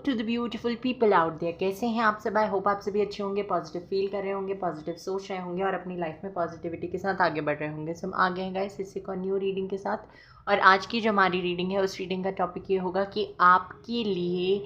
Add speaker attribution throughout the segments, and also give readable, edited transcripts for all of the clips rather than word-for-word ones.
Speaker 1: To the beautiful people out there. कैसे हैं आप सब? आई होप आप सभी अच्छे होंगे, पॉजिटिव फील कर रहे होंगे, पॉजिटिव सोच रहे होंगे और अपनी लाइफ में पॉजिटिविटी के साथ आगे बढ़ रहे होंगे। सब आगे हैं गाइस इसी को न्यू रीडिंग के साथ। और आज की जो हमारी रीडिंग है उस रीडिंग का टॉपिक ये होगा कि आपके लिए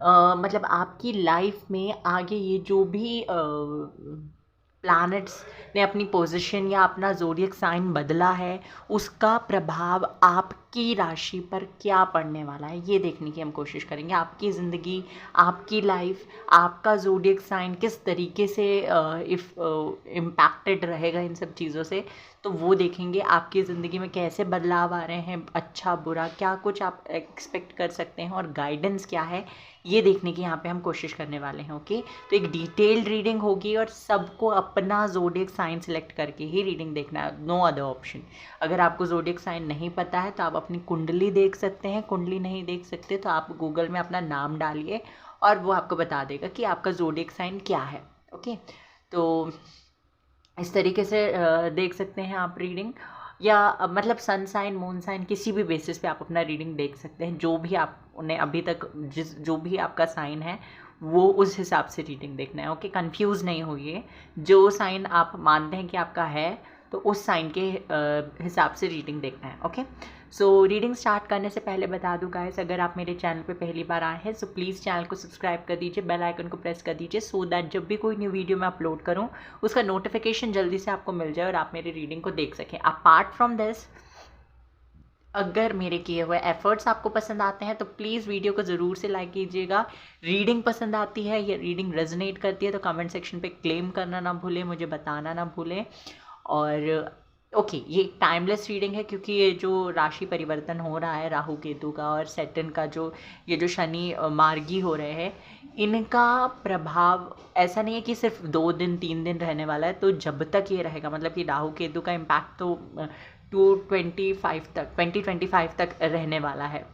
Speaker 1: मतलब आपकी लाइफ में आगे ये जो भी प्लैनेट्स ने अपनी पोजीशन या अपना ज़ोडिएक साइन बदला है उसका प्रभाव आपकी राशि पर क्या पड़ने वाला है, ये देखने की हम कोशिश करेंगे। आपकी ज़िंदगी, आपकी लाइफ, आपका ज़ोडिएक साइन किस तरीके से इम्पैक्टेड रहेगा इन सब चीज़ों से, तो वो देखेंगे। आपकी ज़िंदगी में कैसे बदलाव आ रहे हैं, अच्छा बुरा, क्या कुछ आप एक्सपेक्ट कर सकते हैं और गाइडेंस क्या है, ये देखने की यहाँ पे हम कोशिश करने वाले हैं। ओके, तो एक डिटेल्ड रीडिंग होगी और सबको अपना ज़ोडिएक साइन सेलेक्ट करके ही रीडिंग देखना है, नो अदर ऑप्शन। अगर आपको ज़ोडिएक साइन नहीं पता है तो आप अपनी कुंडली देख सकते हैं, कुंडली नहीं देख सकते तो आप गूगल में अपना नाम डालिए और वो आपको बता देगा कि आपका ज़ोडिएक साइन क्या है। ओके, तो इस तरीके से देख सकते हैं आप रीडिंग, या मतलब सन साइन, मून साइन, किसी भी बेसिस पे आप अपना रीडिंग देख सकते हैं। जो भी आपने अभी तक जो भी आपका साइन है वो उस हिसाब से रीडिंग देखना है। ओके, कंफ्यूज नहीं होइए। जो साइन आप मानते हैं कि आपका है तो उस साइन के हिसाब से रीडिंग देखना है। ओके, सो रीडिंग स्टार्ट करने से पहले बता दूं गाइस, अगर आप मेरे चैनल पे पहली बार आए हैं सो प्लीज़ चैनल को सब्सक्राइब कर दीजिए, बेल आइकन को प्रेस कर दीजिए सो दैट जब भी कोई न्यू वीडियो मैं अपलोड करूं उसका नोटिफिकेशन जल्दी से आपको मिल जाए और आप मेरी रीडिंग को देख सकें। अपार्ट फ्रॉम दिस, अगर मेरे किए हुए एफर्ट्स आपको पसंद आते हैं तो प्लीज़ वीडियो को ज़रूर से लाइक कीजिएगा। रीडिंग पसंद आती है या रीडिंग रेजोनेट करती है तो कमेंट सेक्शन पे क्लेम करना ना भूलें, मुझे बताना ना भूलें। और ओके, ये टाइमलेस रीडिंग है क्योंकि ये जो राशि परिवर्तन हो रहा है राहु केतु का और सैटर्न का, जो ये जो शनि मार्गी हो रहे हैं, इनका प्रभाव ऐसा नहीं है कि सिर्फ 2 दिन 3 दिन रहने वाला है। तो जब तक ये रहेगा, मतलब कि राहु केतु का इम्पैक्ट तो 2025 तक रहने वाला है।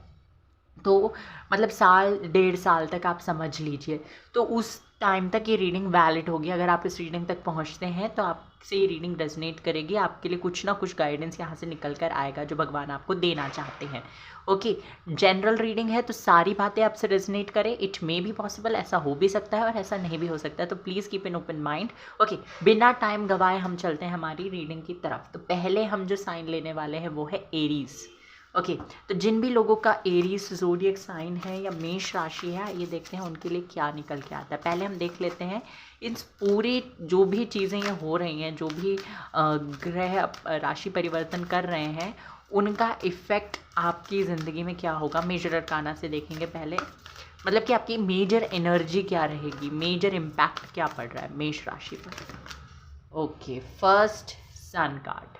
Speaker 1: तो मतलब साल 1.5 साल तक आप समझ लीजिए। तो उस टाइम तक ये रीडिंग वैलिड होगी। अगर आप इस रीडिंग तक पहुंचते हैं तो आपसे ये रीडिंग रेजोनेट करेगी, आपके लिए कुछ ना कुछ गाइडेंस यहाँ से निकल कर आएगा जो भगवान आपको देना चाहते हैं। ओके, जनरल रीडिंग है तो सारी बातें आपसे रेजोनेट करें, इट मे बी पॉसिबल, ऐसा हो भी सकता है और ऐसा नहीं भी हो सकता है, तो please keep an open mind. Okay, बिना टाइम गवाए हम चलते हैं हमारी रीडिंग की तरफ। तो पहले हम जो साइन लेने वाले हैं वो है एरीज। ओके, तो जिन भी लोगों का एरीज ज़ोडिएक साइन है या मेष राशि है, ये देखते हैं उनके लिए क्या निकल के आता है। पहले हम देख लेते हैं इन पूरी जो भी चीज़ें ये हो रही हैं, जो भी ग्रह राशि परिवर्तन कर रहे हैं, उनका इफ़ेक्ट आपकी ज़िंदगी में क्या होगा। मेजर अरकाना से देखेंगे पहले, मतलब कि आपकी मेजर एनर्जी क्या रहेगी, मेजर इम्पैक्ट क्या पड़ रहा है मेष राशि पर। Okay, first sun card.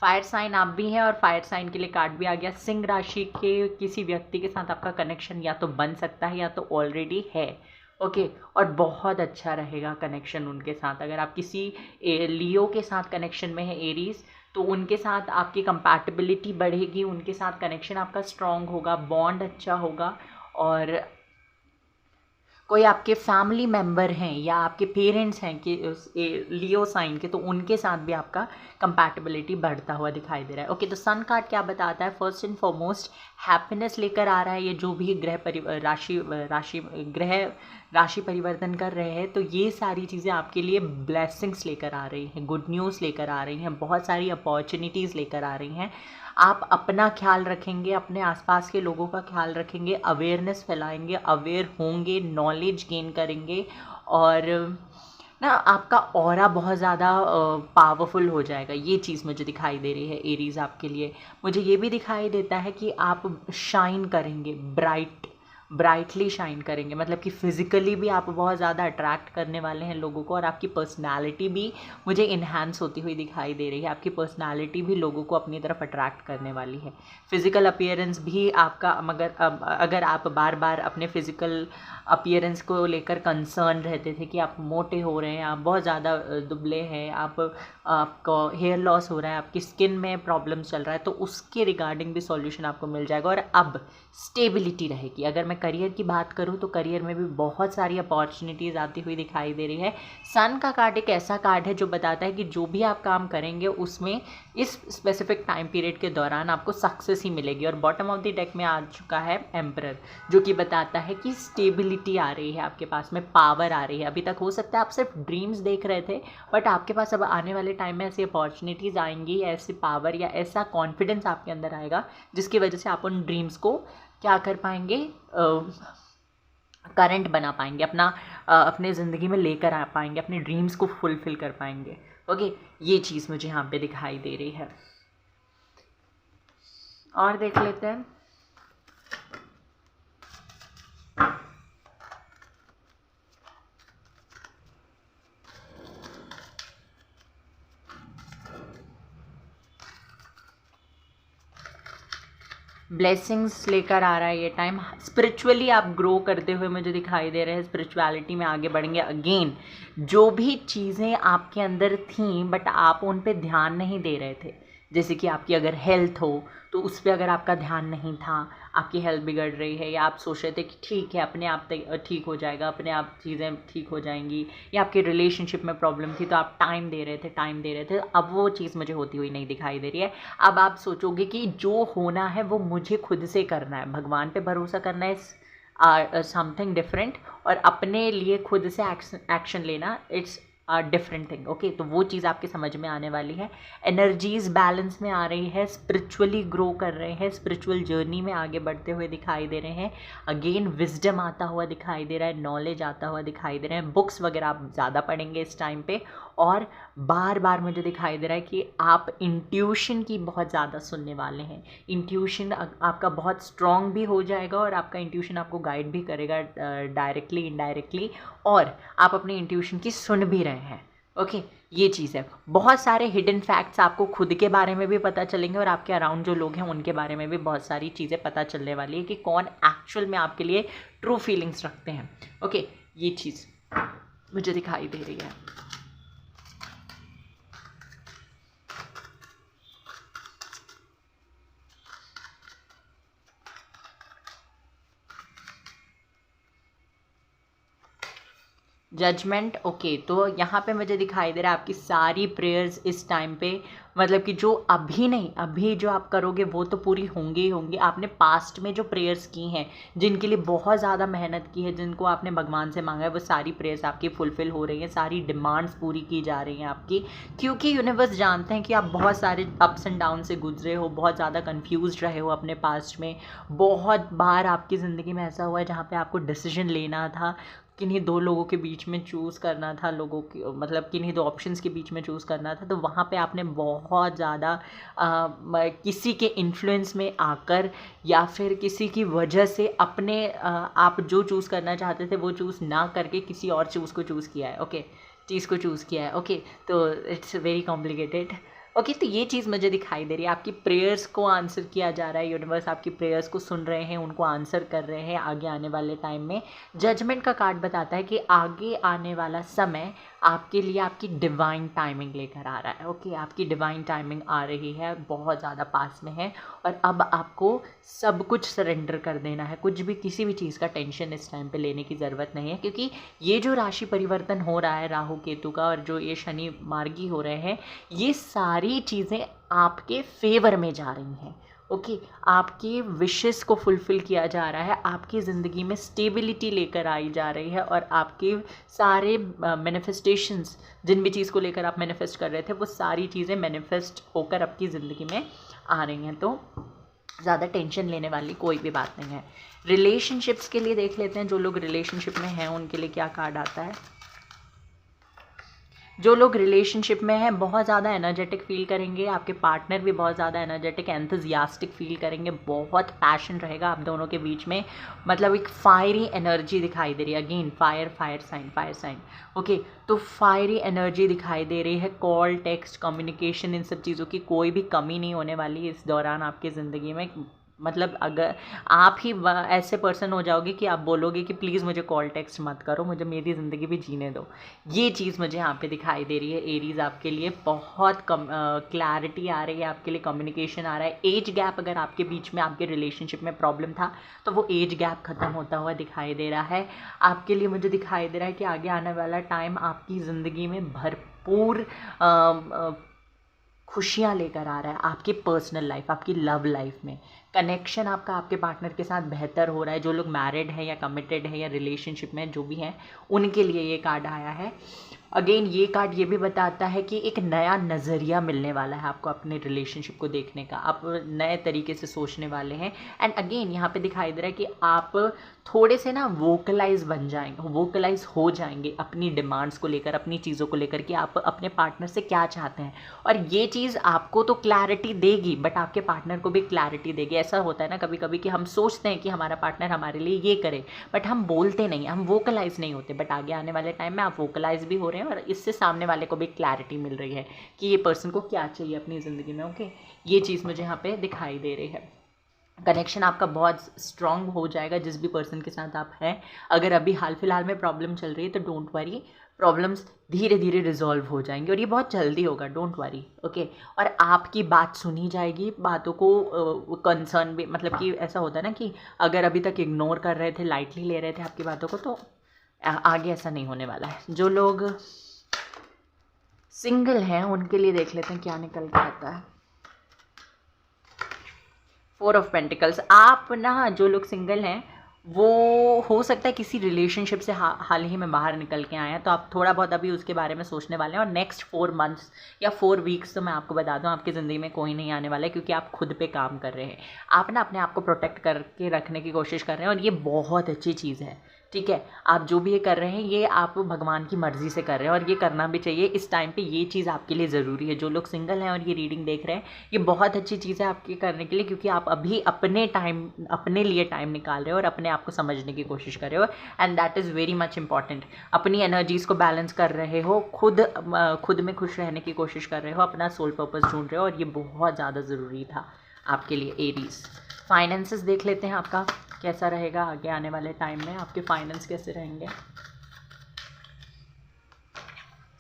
Speaker 1: Fire sign आप भी हैं और फायर साइन के लिए कार्ड भी आ गया। सिंह राशि के किसी व्यक्ति के साथ आपका कनेक्शन या तो बन सकता है या तो ऑलरेडी है। ओके, और बहुत अच्छा रहेगा कनेक्शन उनके साथ। अगर आप किसी लियो के साथ कनेक्शन में है, एरीज, तो उनके साथ आपकी कंपैटिबिलिटी बढ़ेगी, उनके साथ कनेक्शन आपका स्ट्रॉन्ग होगा, बॉन्ड अच्छा होगा। और कोई आपके फैमिली मेम्बर हैं या आपके पेरेंट्स हैं कि लियो साइन के, तो उनके साथ भी आपका कंपैटिबिलिटी बढ़ता हुआ दिखाई दे रहा है। ओके, तो सन कार्ड क्या बताता है? फर्स्ट एंड फॉरमोस्ट हैप्पीनेस लेकर आ रहा है। ये जो भी ग्रह राशि परिवर्तन कर रहे हैं, तो ये सारी चीज़ें आपके लिए ब्लेसिंग्स लेकर आ रही हैं, गुड न्यूज़ लेकर आ रही हैं, बहुत सारी अपॉर्चुनिटीज़ लेकर आ रही हैं। आप अपना ख्याल रखेंगे, अपने आसपास के लोगों का ख्याल रखेंगे, अवेयरनेस फैलाएंगे, अवेयर होंगे, नॉलेज गेन करेंगे और ना आपका ऑरा बहुत ज़्यादा पावरफुल हो जाएगा। ये चीज़ मुझे दिखाई दे रही है एरीज आपके लिए। मुझे ये भी दिखाई देता है कि आप शाइन करेंगे, ब्राइटली शाइन करेंगे, मतलब कि फिज़िकली भी आप बहुत ज़्यादा अट्रैक्ट करने वाले हैं लोगों को और आपकी पर्सनालिटी भी मुझे इन्हांस होती हुई दिखाई दे रही है। आपकी पर्सनालिटी भी लोगों को अपनी तरफ अट्रैक्ट करने वाली है। फिज़िकल अपीयरेंस भी आपका, मगर अगर आप बार बार अपने फिज़िकल अपीयरेंस को लेकर कंसर्न रहते थे कि आप मोटे हो रहे हैं, आप बहुत ज़्यादा दुबले हैं, आपको हेयर लॉस हो रहा है, आपकी स्किन में प्रॉब्लम चल रहा है, तो उसके रिगार्डिंग भी सॉल्यूशन आपको मिल जाएगा। और अब स्टेबिलिटी रहेगी। अगर मैं करियर की बात करूँ तो करियर में भी बहुत सारी अपॉर्चुनिटीज़ आती हुई दिखाई दे रही है। सन का कार्ड एक ऐसा कार्ड है जो बताता है कि जो भी आप काम करेंगे उसमें इस स्पेसिफिक टाइम पीरियड के दौरान आपको सक्सेस ही मिलेगी। और बॉटम ऑफ द डेक में आ चुका है एम्परर, जो कि बताता है कि स्टेबिलिटी आ रही है आपके पास में, पावर आ रही है। अभी तक हो सकता है आप सिर्फ ड्रीम्स देख रहे थे, बट आपके पास अब आने वाले टाइम में ऐसी अपॉर्चुनिटीज़ आएंगी, ऐसी पावर या ऐसा कॉन्फिडेंस आपके अंदर आएगा जिसकी वजह से आप उन ड्रीम्स को क्या कर पाएंगे, करंट बना पाएंगे, अपने ज़िंदगी में लेकर आ पाएंगे, अपने ड्रीम्स को फुलफ़िल कर पाएंगे। ओके, ये चीज़ मुझे यहाँ पे दिखाई दे रही है। और देख लेते हैं। ब्लेसिंग्स लेकर आ रहा है ये टाइम। स्पिरिचुअली आप ग्रो करते हुए मुझे दिखाई दे रहे हैं, स्पिरिचुअलिटी में आगे बढ़ेंगे। अगेन, जो भी चीज़ें आपके अंदर थीं बट आप उन पे ध्यान नहीं दे रहे थे, जैसे कि आपकी अगर हेल्थ हो तो उस पर अगर आपका ध्यान नहीं था, आपकी हेल्थ बिगड़ रही है, या आप सोच रहे थे कि ठीक है अपने आप ठीक हो जाएगा, अपने आप चीज़ें ठीक हो जाएंगी, या आपके रिलेशनशिप में प्रॉब्लम थी तो आप टाइम दे रहे थे, अब वो चीज़ मुझे होती हुई नहीं दिखाई दे रही है। अब आप सोचोगे कि जो होना है वो मुझे खुद से करना है, भगवान पे भरोसा करना है, समथिंग डिफरेंट, और अपने लिए खुद से एक्शन लेना, इट्स डिफरेंट थिंग। ओके, तो वो चीज़ आपके समझ में आने वाली है। एनर्जीज बैलेंस में आ रही है, स्पिरिचुअली ग्रो कर रहे हैं, स्पिरिचुअल जर्नी में आगे बढ़ते हुए दिखाई दे रहे हैं। अगेन, विजडम आता हुआ दिखाई दे रहा है, नॉलेज आता हुआ दिखाई दे रहे हैं। बुक्स वगैरह आप ज़्यादा पढ़ेंगे इस टाइम पे, और बार बार मुझे दिखाई दे रहा है कि आप इंट्यूशन की बहुत ज़्यादा सुनने वाले हैं। इंट्यूशन आपका बहुत स्ट्रॉन्ग भी हो जाएगा, और आपका इंट्यूशन आपको गाइड भी करेगा डायरेक्टली इनडायरेक्टली, और आप अपने इंट्यूशन की सुन भी रहे हैं। ओके, ये चीज़ है। बहुत सारे हिडन फैक्ट्स आपको खुद के बारे में भी पता चलेंगे, और आपके अराउंड जो लोग हैं उनके बारे में भी बहुत सारी चीज़ें पता चलने वाली है कि कौन एक्चुअल में आपके लिए ट्रू फीलिंग्स रखते हैं। ओके, ये चीज़ मुझे दिखाई दे रही है। जजमेंट। ओके, तो यहाँ पे मुझे दिखाई दे रहा है आपकी सारी प्रेयर्स इस टाइम पे, मतलब कि जो अभी नहीं, अभी जो आप करोगे वो तो पूरी होंगी ही होंगी। आपने पास्ट में जो प्रेयर्स की हैं, जिनके लिए बहुत ज़्यादा मेहनत की है, जिनको आपने भगवान से मांगा है, वो सारी प्रेयर्स आपकी फुलफ़िल हो रही हैं, सारी डिमांड्स पूरी की जा रही हैं आपकी, क्योंकि यूनिवर्स जानते हैं कि आप बहुत सारे अप्स एंड डाउन से गुजरे हो, बहुत ज़्यादा कन्फ्यूज़ रहे हो अपने पास्ट में। बहुत बार आपकी ज़िंदगी में ऐसा हुआ है जहाँ पर आपको डिसीजन लेना था, किन्हीं दो लोगों के बीच में चूज़ करना था, लोगों की मतलब किन्हीं दो ऑप्शंस के बीच में चूज़ करना था, तो वहाँ पे आपने बहुत ज़्यादा किसी के इन्फ्लुएंस में आकर या फिर किसी की वजह से अपने आप जो चूज़ करना चाहते थे वो चूज़ ना करके किसी और चीज़ को चूज़ किया है। ओके, चीज़ को चूज़ किया है। ओके, तो इट्स वेरी कॉम्प्लिकेटेड। ओके, तो ये चीज़ मुझे दिखाई दे रही है। आपकी प्रेयर्स को आंसर किया जा रहा है, यूनिवर्स आपकी प्रेयर्स को सुन रहे हैं, उनको आंसर कर रहे हैं आगे आने वाले टाइम में। जजमेंट का कार्ड बताता है कि आगे आने वाला समय आपके लिए आपकी डिवाइन टाइमिंग लेकर आ रहा है। ओके, आपकी डिवाइन टाइमिंग आ रही है, बहुत ज़्यादा पास में है, और अब आपको सब कुछ सरेंडर कर देना है। कुछ भी, किसी भी चीज़ का टेंशन इस टाइम पे लेने की ज़रूरत नहीं है, क्योंकि ये जो राशि परिवर्तन हो रहा है राहु केतु का, और जो ये शनि मार्गी हो रहे हैं, ये सारी चीज़ें आपके फेवर में जा रही हैं। ओके, आपकी विशेस को फुलफ़िल किया जा रहा है, आपकी ज़िंदगी में स्टेबिलिटी लेकर आई जा रही है, और आपके सारे मैनिफेस्टेशंस, जिन भी चीज़ को लेकर आप मैनिफेस्ट कर रहे थे, वो सारी चीज़ें मैनिफेस्ट होकर आपकी ज़िंदगी में आ रही हैं। तो ज़्यादा टेंशन लेने वाली कोई भी बात नहीं है। रिलेशनशिप्स के लिए देख लेते हैं, जो लोग रिलेशनशिप में हैं उनके लिए क्या कार्ड आता है। जो लोग रिलेशनशिप में हैं बहुत ज़्यादा एनर्जेटिक फील करेंगे, आपके पार्टनर भी बहुत ज़्यादा एनर्जेटिक एंथुजियास्टिक फील करेंगे, बहुत पैशन रहेगा आप दोनों के बीच में, मतलब एक फायरी एनर्जी दिखाई दे रही है। Again fire sign. ओके, तो फायरी एनर्जी दिखाई दे रही है। कॉल, टेक्स्ट, कम्युनिकेशन, इन सब चीज़ों की कोई भी कमी नहीं होने वाली इस दौरान आपकी ज़िंदगी में। मतलब अगर आप ही ऐसे पर्सन हो जाओगे कि आप बोलोगे कि प्लीज़ मुझे कॉल टेक्स्ट मत करो, मुझे मेरी ज़िंदगी भी जीने दो। ये चीज़ मुझे यहाँ पे दिखाई दे रही है एरीज़, आपके लिए बहुत कम क्लैरिटी आ रही है, आपके लिए कम्युनिकेशन आ रहा है। एज गैप अगर आपके बीच में, आपके रिलेशनशिप में प्रॉब्लम था तो वो एज गैप ख़त्म होता हुआ दिखाई दे रहा है आपके लिए। मुझे दिखाई दे रहा है कि आगे आने वाला टाइम आपकी ज़िंदगी में भरपूर खुशियाँ लेकर आ रहा है। आपकी पर्सनल लाइफ, आपकी लव लाइफ में कनेक्शन आपका आपके पार्टनर के साथ बेहतर हो रहा है। जो लोग मैरिड हैं या कमिटेड हैं या रिलेशनशिप में जो भी हैं, उनके लिए ये कार्ड आया है। अगेन ये कार्ड ये भी बताता है कि एक नया नज़रिया मिलने वाला है आपको अपने रिलेशनशिप को देखने का, आप नए तरीके से सोचने वाले हैं। एंड अगेन यहाँ पे दिखाई दे रहा है कि आप थोड़े से ना वोकलाइज बन जाएंगे, वोकलाइज हो जाएंगे अपनी डिमांड्स को लेकर, अपनी चीज़ों को लेकर कि आप अपने पार्टनर से क्या चाहते हैं। और ये चीज़ आपको तो क्लैरिटी देगी बट आपके पार्टनर को भी क्लैरिटी देगी। ऐसा होता है ना कभी कभी कि हम सोचते हैं कि हमारा पार्टनर हमारे लिए ये करे बट हम बोलते नहीं, हम वोकलाइज नहीं होते। बट आगे आने वाले टाइम में आप वोकलाइज भी हो रहे हैं और इससे सामने वाले को भी क्लैरिटी मिल रही है कि ये पर्सन को क्या चाहिए अपनी ज़िंदगी में। ओके, ये चीज़ मुझे यहाँ पे दिखाई दे रही है। कनेक्शन आपका बहुत स्ट्रांग हो जाएगा जिस भी पर्सन के साथ आप हैं। अगर अभी हाल फिलहाल में प्रॉब्लम चल रही है तो डोंट वरी, प्रॉब्लम्स धीरे धीरे रिजॉल्व हो जाएंगे और ये बहुत जल्दी होगा, डोंट वरी। ओके, और आपकी बात सुनी जाएगी, बातों को कंसर्न भी, मतलब कि ऐसा होता है ना कि अगर अभी तक इग्नोर कर रहे थे, लाइटली ले रहे थे आपकी बातों को, तो आगे ऐसा नहीं होने वाला है। जो लोग सिंगल हैं उनके लिए देख लेते हैं क्या निकल के आता है। 4 ऑफ पेंटिकल्स। आप ना, जो लोग सिंगल हैं वो हो सकता है किसी रिलेशनशिप से हाल ही में बाहर निकल के आए हैं, तो आप थोड़ा बहुत अभी उसके बारे में सोचने वाले हैं। और नेक्स्ट 4 मंथ्स या 4 वीक्स तो मैं आपको बता दूं आपकी ज़िंदगी में कोई नहीं आने वाला है, क्योंकि आप खुद पे काम कर रहे हैं। आप ना अपने आप को प्रोटेक्ट करके रखने की कोशिश कर रहे हैं और ये बहुत अच्छी चीज़ है। ठीक है, आप जो भी ये कर रहे हैं ये आप भगवान की मर्ज़ी से कर रहे हैं और ये करना भी चाहिए इस टाइम पे। ये चीज़ आपके लिए ज़रूरी है। जो लोग सिंगल हैं और ये रीडिंग देख रहे हैं, ये बहुत अच्छी चीज़ है आपके करने के लिए, क्योंकि आप अभी अपने लिए टाइम निकाल रहे हो और अपने आप को समझने की कोशिश कर रहे हो। And that is very much important. अपनी एनर्जीज़ को बैलेंस कर रहे हो, खुद में खुश रहने की कोशिश कर रहे हो, अपना सोल पर्पस ढूंढ रहे हो और ये बहुत ज़्यादा ज़रूरी था आपके लिए एरीज़। फाइनेंसेस देख लेते हैं आपका कैसा रहेगा आगे आने वाले टाइम में, आपके फाइनेंस कैसे रहेंगे।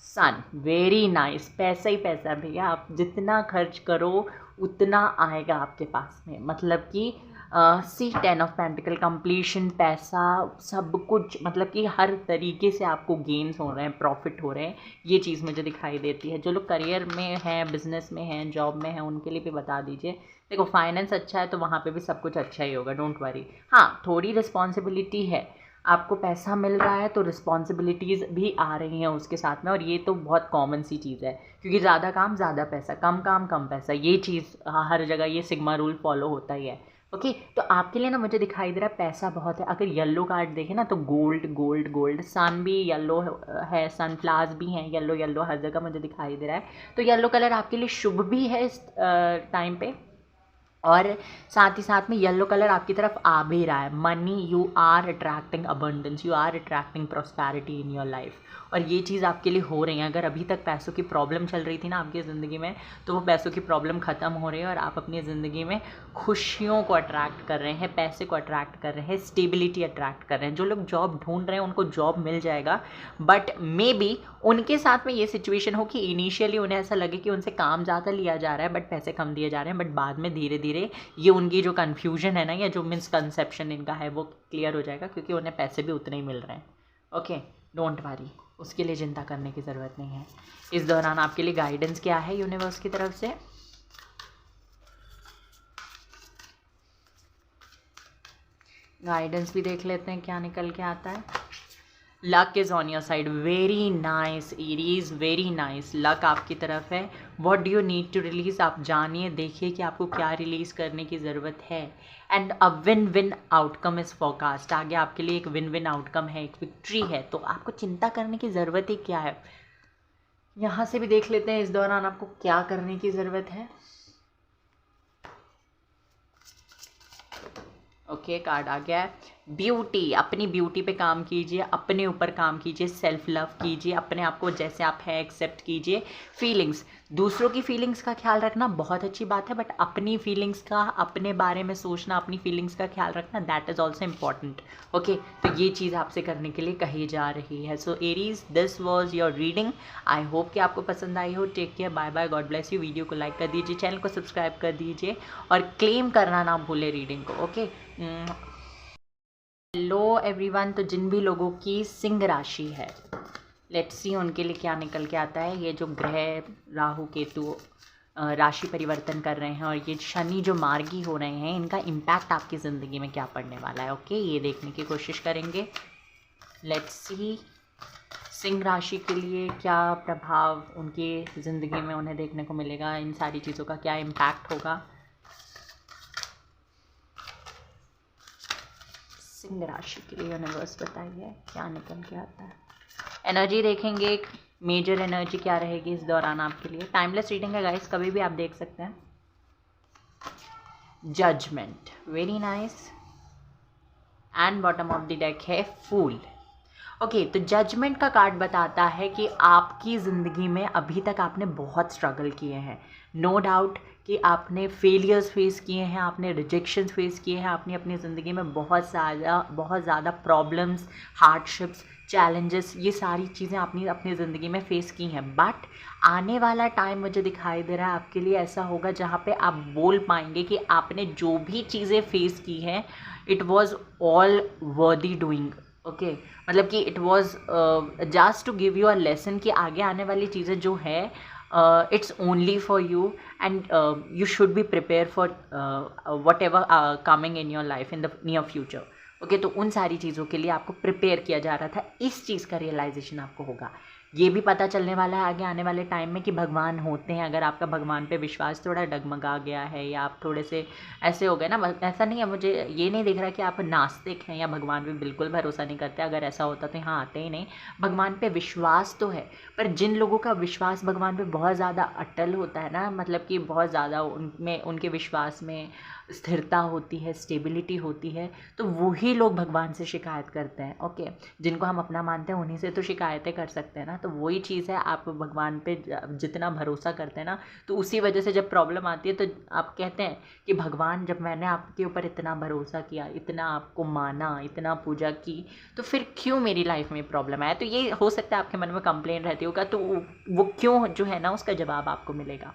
Speaker 1: सन, वेरी नाइस। पैसा ही पैसा भैया, आप जितना खर्च करो उतना आएगा आपके पास में। मतलब कि सी 10 ऑफ पेंटिकल, कंप्लीशन, पैसा, सब कुछ, मतलब कि हर तरीके से आपको गेन्स हो रहे हैं, प्रॉफिट हो रहे हैं। ये चीज़ मुझे दिखाई देती है। जो लोग करियर में हैं, बिजनेस में हैं, जॉब में हैं, उनके लिए भी बता दीजिए। देखो फाइनेंस अच्छा है तो वहाँ पे भी सब कुछ अच्छा ही होगा, डोंट वरी। हाँ, थोड़ी रिस्पॉन्सिबिलिटी है, आपको पैसा मिल रहा है तो रिस्पॉन्सिबिलिटीज़ भी आ रही हैं उसके साथ में, और ये तो बहुत कॉमन सी चीज़ है, क्योंकि ज़्यादा काम ज़्यादा पैसा, कम काम कम पैसा, ये चीज़ हर जगह ये सिग्मा रूल फॉलो होता ही है। ओके, तो आपके लिए ना मुझे दिखाई दे रहा है पैसा बहुत है। अगर येलो कार्ड देखें ना तो गोल्ड गोल्ड गोल्ड, सन भी येलो है, सनफ्लावर्स भी हैं येलो येलो, हर जगह मुझे दिखाई दे रहा है। तो येलो कलर आपके लिए शुभ भी है इस टाइम पे, और साथ ही साथ में येलो कलर आपकी तरफ आ भी रहा है। Money, you are attracting abundance, you are attracting prosperity in your life, और ये चीज़ आपके लिए हो रही है। अगर अभी तक पैसों की प्रॉब्लम चल रही थी ना आपकी ज़िंदगी में, तो वो पैसों की प्रॉब्लम ख़त्म हो रही है और आप अपनी ज़िंदगी में खुशियों को अट्रैक्ट कर रहे हैं, पैसे को अट्रैक्ट कर रहे हैं, स्टेबिलिटी अट्रैक्ट कर रहे हैं। जो लोग जॉब ढूंढ रहे हैं उनको जॉब मिल जाएगा, बट मे बी उनके साथ में ये सिचुएशन हो कि इनिशियली उन्हें ऐसा लगे कि उनसे काम ज़्यादा लिया जा रहा है बट पैसे कम दिए जा रहे हैं, बट बाद में धीरे धीरे ये उनकी जो कन्फ्यूजन है ना, या जो मिसकंसेप्शन इनका है, वो क्लियर हो जाएगा, क्योंकि उन्हें पैसे भी उतने ही मिल रहे हैं। ओके, डोंट वरी, उसके लिए चिंता करने की ज़रूरत नहीं है। इस दौरान आपके लिए गाइडेंस क्या है यूनिवर्स की तरफ से। गाइडेंस भी देख लेते हैं क्या निकल के आता है। Luck is on your side, very nice Aries, very nice. Luck आपकी तरफ है। What do you need to release, आप जानिए, देखिए कि आपको क्या रिलीज़ करने की ज़रूरत है। And a win win outcome is forecast, आगे आपके लिए एक विन विन आउटकम है, एक विक्ट्री है, तो आपको चिंता करने की ज़रूरत ही क्या है। यहाँ से भी देख लेते हैं इस दौरान आपको क्या करने की ज़रूरत है। ओके, कार्ड आ गया है। ब्यूटी, अपनी ब्यूटी पे काम कीजिए, अपने ऊपर काम कीजिए, सेल्फ लव कीजिए, अपने आप को जैसे आप हैं एक्सेप्ट कीजिए। फीलिंग्स, दूसरों की फीलिंग्स का ख्याल रखना बहुत अच्छी बात है, बट अपनी फीलिंग्स का, अपने बारे में सोचना, अपनी फीलिंग्स का ख्याल रखना, that is also important. Okay, तो ये चीज़ आपसे करने के लिए कही जा रही है। So Aries, this was your reading. I hope कि आपको पसंद आई हो। Take care, bye bye, God bless you. Video को लाइक कर दीजिए, चैनल को सब्सक्राइब कर दीजिए और क्लेम करना ना भूले रीडिंग को। Okay, hello everyone. तो जिन भी लोगों की सिंह राशि है, लेट्स सी उनके लिए क्या निकल के आता है। ये जो ग्रह राहु केतु राशि परिवर्तन कर रहे हैं और ये शनि जो मार्गी हो रहे हैं, इनका इम्पैक्ट आपकी ज़िंदगी में क्या पड़ने वाला है। ओके, ये देखने की कोशिश करेंगे। लेट्स सी सिंह राशि के लिए क्या प्रभाव उनकी ज़िंदगी में उन्हें देखने को मिलेगा, इन सारी चीज़ों का क्या इम्पैक्ट होगा। सिंह राशि के लिए यूनिवर्स बताइए क्या निकल के आता है। एनर्जी देखेंगे, एक मेजर एनर्जी क्या रहेगी इस दौरान आपके लिए। टाइमलेस रीडिंग है गाइस, कभी भी आप देख सकते हैं। Judgement, very nice. And bottom of the deck है फूल। ओके, तो जजमेंट का कार्ड बताता है कि आपकी ज़िंदगी में अभी तक आपने बहुत स्ट्रगल किए हैं। नो डाउट कि आपने फेलियर्स फेस किए हैं, आपने रिजेक्शंस फेस किए हैं, आपने अपनी ज़िंदगी में बहुत ज़्यादा प्रॉब्लम्स, हार्डशिप्स, चैलेंजेस, ये सारी चीज़ें आपने अपनी ज़िंदगी में फ़ेस की हैं। बट आने वाला टाइम मुझे दिखाई दे रहा है आपके लिए ऐसा होगा जहाँ पे आप बोल पाएंगे कि आपने जो भी चीज़ें फ़ेस की हैं, it was all worthy doing. Okay, मतलब कि it was just to give you a lesson कि आगे आने वाली चीज़ें जो है it's only for you and you should be prepare for whatever coming in your life in the near future. Okay, तो उन सारी चीज़ों के लिए आपको प्रिपेयर किया जा रहा था, इस चीज़ का रियलाइजेशन आपको होगा। ये भी पता चलने वाला है आगे आने वाले टाइम में कि भगवान होते हैं। अगर आपका भगवान पे विश्वास थोड़ा डगमगा गया है या आप थोड़े से ऐसे हो गए ना, ऐसा नहीं है, मुझे ये नहीं दिख रहा कि आप नास्तिक हैं या भगवान पे बिल्कुल भरोसा नहीं करते। अगर ऐसा होता तो यहाँ आते ही नहीं। भगवान पे विश्वास तो है, पर जिन लोगों का विश्वास भगवान पे बहुत ज़्यादा अटल होता है ना, मतलब कि बहुत ज़्यादा उनमें, उनके विश्वास में स्थिरता होती है, स्टेबिलिटी होती है, तो वही लोग भगवान से शिकायत करते हैं। ओके, जिनको हम अपना मानते हैं उन्हीं से तो शिकायतें कर सकते हैं ना। तो वही चीज़ है, आप भगवान पे जितना भरोसा करते हैं ना, तो उसी वजह से जब प्रॉब्लम आती है तो आप कहते हैं कि भगवान, जब मैंने आपके ऊपर इतना भरोसा किया, इतना आपको माना, इतना पूजा की, तो फिर क्यों मेरी लाइफ में प्रॉब्लम आया। तो ये हो सकता है आपके मन में कंप्लेन रहती होगा, तो वो क्यों जो है ना, उसका जवाब आपको मिलेगा।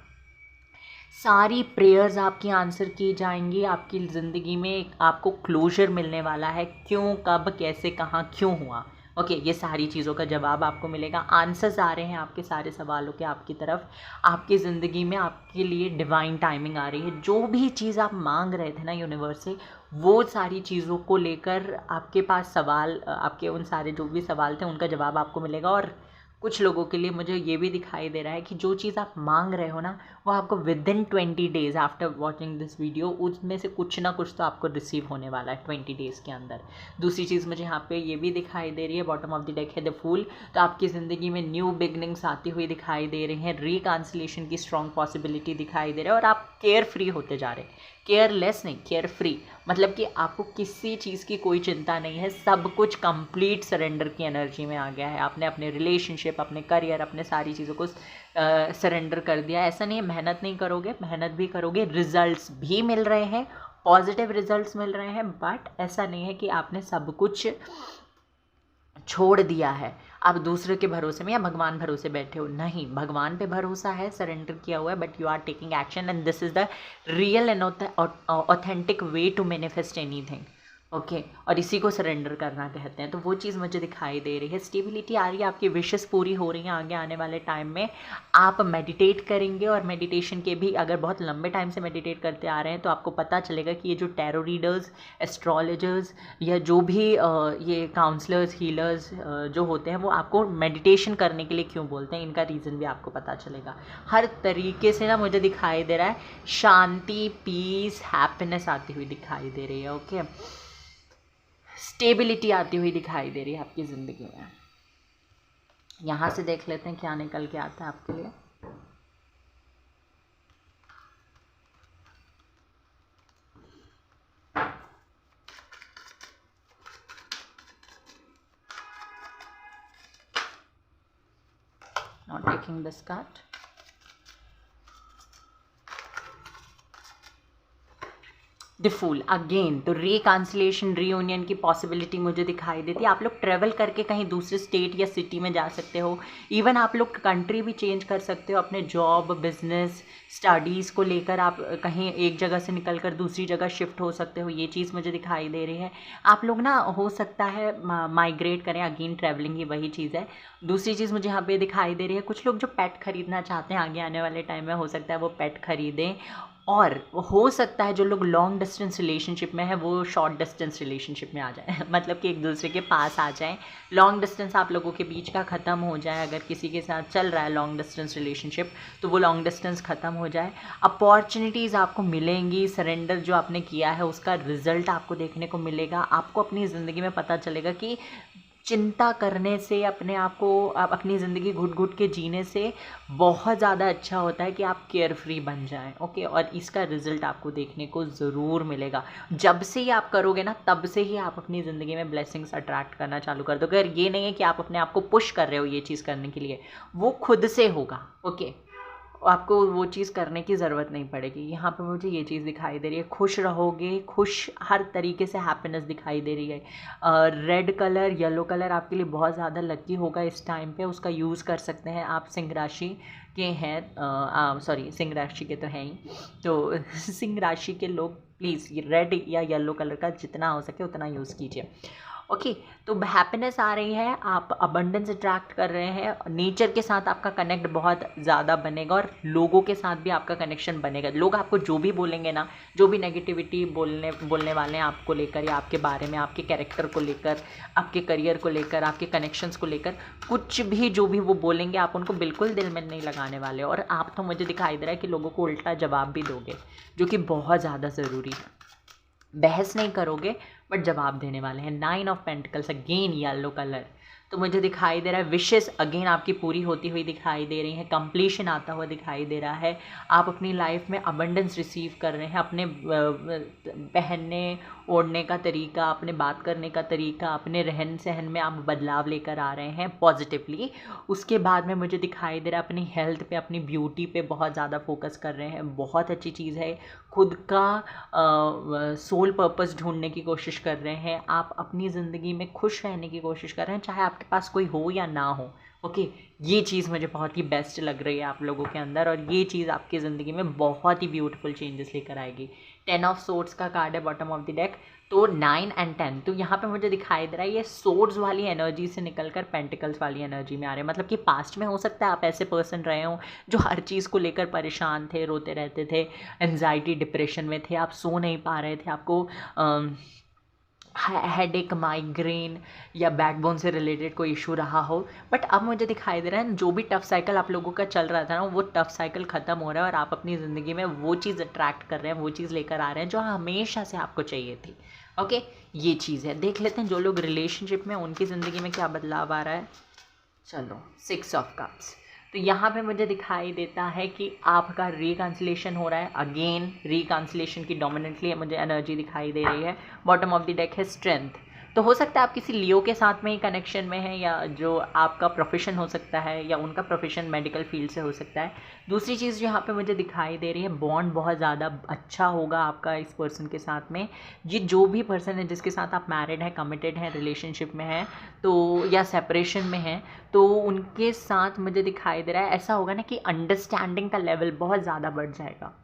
Speaker 1: सारी प्रेयर्स आपकी आंसर की जाएंगी। आपकी ज़िंदगी में आपको क्लोजर मिलने वाला है, क्यों, कब, कैसे, कहाँ, क्यों हुआ। ओके, ये सारी चीज़ों का जवाब आपको मिलेगा। आंसर्स आ रहे हैं आपके सारे सवालों के आपकी तरफ। आपकी ज़िंदगी में आपके लिए डिवाइन टाइमिंग आ रही है। जो भी चीज़ आप मांग रहे थे ना यूनिवर्स से, वो सारी चीज़ों को लेकर आपके पास सवाल, आपके उन सारे जो भी सवाल थे उनका जवाब आपको मिलेगा। और कुछ लोगों के लिए मुझे ये भी दिखाई दे रहा है कि जो चीज़ आप मांग रहे हो ना, वो आपको within 20 days after watching this video, उसमें से कुछ ना कुछ तो आपको रिसीव होने वाला है 20 डेज़ के अंदर। दूसरी चीज़ मुझे यहाँ पे ये भी दिखाई दे रही है, बॉटम ऑफ द डेक है द फूल। तो आपकी ज़िंदगी में न्यू बिगनिंग्स आती हुई दिखाई दे रही हैं, रिकन्सिलेशन की स्ट्रॉन्ग पॉसिबिलिटी दिखाई दे रहा है, और आप केयर फ्री होते जा रहे हैं। केयरलेस नहीं, केयर फ्री, मतलब कि आपको किसी चीज़ की कोई चिंता नहीं है। सब कुछ कंप्लीट सरेंडर की एनर्जी में आ गया है। आपने अपने रिलेशनशिप, अपने करियर, अपने सारी चीज़ों को सरेंडर कर दिया। ऐसा नहीं है मेहनत नहीं करोगे, मेहनत भी करोगे, रिजल्ट्स भी मिल रहे हैं, पॉजिटिव रिजल्ट्स मिल रहे हैं। बट ऐसा नहीं है कि आपने सब कुछ छोड़ दिया है, आप दूसरे के भरोसे में या भगवान भरोसे बैठे हो। नहीं, भगवान पे भरोसा है, सरेंडर किया हुआ है, but you are taking action and this is the real and authentic way to manifest anything. Okay, और इसी को सरेंडर करना कहते हैं। तो वो चीज़ मुझे दिखाई दे रही है, स्टेबिलिटी आ रही है, आपकी विशेस पूरी हो रही हैं। आगे आने वाले टाइम में आप मेडिटेट करेंगे, और मेडिटेशन के भी, अगर बहुत लंबे टाइम से मेडिटेट करते आ रहे हैं, तो आपको पता चलेगा कि ये जो टैरो रीडर्स, एस्ट्रोलॉजर्स, या जो भी ये काउंसलर्स, हीलर्स जो होते हैं, वो आपको मेडिटेशन करने के लिए क्यों बोलते हैं, इनका रीज़न भी आपको पता चलेगा। हर तरीके से ना मुझे दिखाई दे रहा है शांति, पीस, हैप्पीनेस आती हुई दिखाई दे रही है। ओके, स्टेबिलिटी आती हुई दिखाई दे रही है आपकी ज़िंदगी में। यहाँ से देख लेते हैं क्या निकल के आता है आपके लिए। Now taking this card. The fool again, तो रिकॉन्सिलिएशन, रीयूनियन की पॉसिबिलिटी मुझे दिखाई देती है। आप लोग ट्रेवल करके कहीं दूसरे स्टेट या सिटी में जा सकते हो, इवन आप लोग कंट्री भी चेंज कर सकते हो, अपने जॉब, बिजनेस, स्टडीज़ को लेकर आप कहीं एक जगह से निकल कर दूसरी जगह शिफ्ट हो सकते हो, ये चीज़ मुझे दिखाई दे रही है। आप लोग ना हो सकता है माइग्रेट करें, अगेन ट्रैवलिंग ही वही चीज़ है। दूसरी चीज़ मुझे यहाँ पे दिखाई दे रही है, कुछ लोग जो पेट खरीदना चाहते हैं आगे आने वाले टाइम में, हो सकता है वो पेट खरीदें। और हो सकता है जो लोग लॉन्ग डिस्टेंस रिलेशनशिप में है वो शॉर्ट डिस्टेंस रिलेशनशिप में आ जाए मतलब कि एक दूसरे के पास आ जाएं। लॉन्ग डिस्टेंस आप लोगों के बीच का ख़त्म हो जाए, अगर किसी के साथ चल रहा है लॉन्ग डिस्टेंस रिलेशनशिप तो वो लॉन्ग डिस्टेंस ख़त्म हो जाए। अपॉर्चुनिटीज़ आपको मिलेंगी, सरेंडर जो आपने किया है उसका रिजल्ट आपको देखने को मिलेगा। आपको अपनी ज़िंदगी में पता चलेगा कि चिंता करने से, अपने आप को अपनी ज़िंदगी घुट घुट के जीने से बहुत ज़्यादा अच्छा होता है कि आप केयर फ्री बन जाएं। ओके, और इसका रिज़ल्ट आपको देखने को ज़रूर मिलेगा। जब से ही आप करोगे ना, तब से ही आप अपनी ज़िंदगी में ब्लेसिंग्स अट्रैक्ट करना चालू कर दोगे। अगर ये नहीं है कि आप अपने आप को पुश कर रहे हो ये चीज़ करने के लिए, वो खुद से होगा। ओके, आपको वो चीज़ करने की ज़रूरत नहीं पड़ेगी। यहाँ पे मुझे ये चीज़ दिखाई दे रही है, खुश रहोगे, खुश हर तरीके से हैप्पीनेस दिखाई दे रही है। रेड कलर, येलो कलर आपके लिए बहुत ज़्यादा लकी होगा इस टाइम पे, उसका यूज़ कर सकते हैं आप। सिंह राशि के हैं, सॉरी सिंह राशि के तो हैं ही, तो सिंह राशि के लोग प्लीज़ रेड या येलो कलर का जितना हो सके उतना यूज़ कीजिए। ओके, तो हैप्पीनेस आ रही है, आप अबंडेंस अट्रैक्ट कर रहे हैं, नेचर के साथ आपका कनेक्ट बहुत ज़्यादा बनेगा और लोगों के साथ भी आपका कनेक्शन बनेगा। लोग आपको जो भी बोलेंगे ना, जो भी नेगेटिविटी बोलने वाले हैं आपको लेकर या आपके बारे में, आपके कैरेक्टर को लेकर, आपके करियर को लेकर, आपके कनेक्शंस को लेकर, कुछ भी जो भी वो बोलेंगे आप उनको बिल्कुल दिल में नहीं लगाने वाले। और आप तो मुझे दिखाई दे रहा है कि लोगों को उल्टा जवाब भी दोगे, जो कि बहुत ज़्यादा ज़रूरी है। बहस नहीं करोगे बट जवाब देने वाले हैं। 9 of pentacles again yellow colour, तो मुझे दिखाई दे रहा है विशेस अगेन आपकी पूरी होती हुई दिखाई दे रही है, कंप्लीशन आता हुआ दिखाई दे रहा है। आप अपनी लाइफ में अबंडेंस रिसीव कर रहे हैं, अपने पहनने ओढ़ने का तरीका, अपने बात करने का तरीका, अपने रहन सहन में आप बदलाव लेकर आ रहे हैं पॉजिटिवली। उसके बाद में मुझे दिखाई दे रहा है अपनी हेल्थ पे, अपनी ब्यूटी पे बहुत ज़्यादा फोकस कर रहे हैं, बहुत अच्छी चीज़ है। खुद का सोल पर्पस ढूंढने की कोशिश कर रहे हैं, आप अपनी ज़िंदगी में खुश रहने की कोशिश कर रहे हैं, चाहे आपके पास कोई हो या ना हो। ओके, ये चीज़ मुझे बहुत ही बेस्ट लग रही है आप लोगों के अंदर, और ये चीज़ आपकी ज़िंदगी में बहुत ही ब्यूटीफुल चेंजेस लेकर आएगी। 10 ऑफ सोर्ड्स का कार्ड है बॉटम ऑफ द डेक, तो 9 एंड 10, तो यहाँ पे मुझे दिखाई दे रहा है ये सोर्ड्स वाली एनर्जी से निकलकर पेंटिकल्स वाली एनर्जी में आ रहे हैं। मतलब कि पास्ट में हो सकता है आप ऐसे पर्सन रहे हो जो हर चीज़ को लेकर परेशान थे, रोते रहते थे, एंजाइटी डिप्रेशन में थे, आप सो नहीं पा रहे थे, आपको हेडेक, माइग्रेन या बैकबोन से रिलेटेड कोई इशू रहा हो। बट अब मुझे दिखाई दे रहा है जो भी टफ साइकिल आप लोगों का चल रहा था ना, वो टफ साइकिल ख़त्म हो रहा है और आप अपनी ज़िंदगी में वो चीज़ अट्रैक्ट कर रहे हैं, वो चीज़ लेकर आ रहे हैं जो हमेशा से आपको चाहिए थी। ओके, ये चीज़ है। देख लेते हैं जो लोग रिलेशनशिप में, उनकी ज़िंदगी में क्या बदलाव आ रहा है। चलो, 6 ऑफ कप्स, तो यहाँ पे मुझे दिखाई देता है कि आपका रिकॉन्सिलेशन हो रहा है। अगेन रिकॉन्सिलेशन की डोमिनेंटली मुझे एनर्जी दिखाई दे रही है। बॉटम ऑफ द डेक है स्ट्रेंथ, तो हो सकता है आप किसी लियो के साथ में ही कनेक्शन में है, या जो आपका प्रोफेशन हो सकता है या उनका प्रोफेशन मेडिकल फील्ड से हो सकता है। दूसरी चीज़ जो यहाँ पे मुझे दिखाई दे रही है, बॉन्ड बहुत ज़्यादा अच्छा होगा आपका इस पर्सन के साथ में। ये जो भी पर्सन है जिसके साथ आप मैरिड हैं, कमिटेड हैं, रिलेशनशिप में हैं, तो या सेपरेशन में हैं, तो उनके साथ मुझे दिखाई दे रहा है ऐसा होगा ना कि अंडरस्टैंडिंग का लेवल बहुत ज़्यादा बढ़ जाएगा।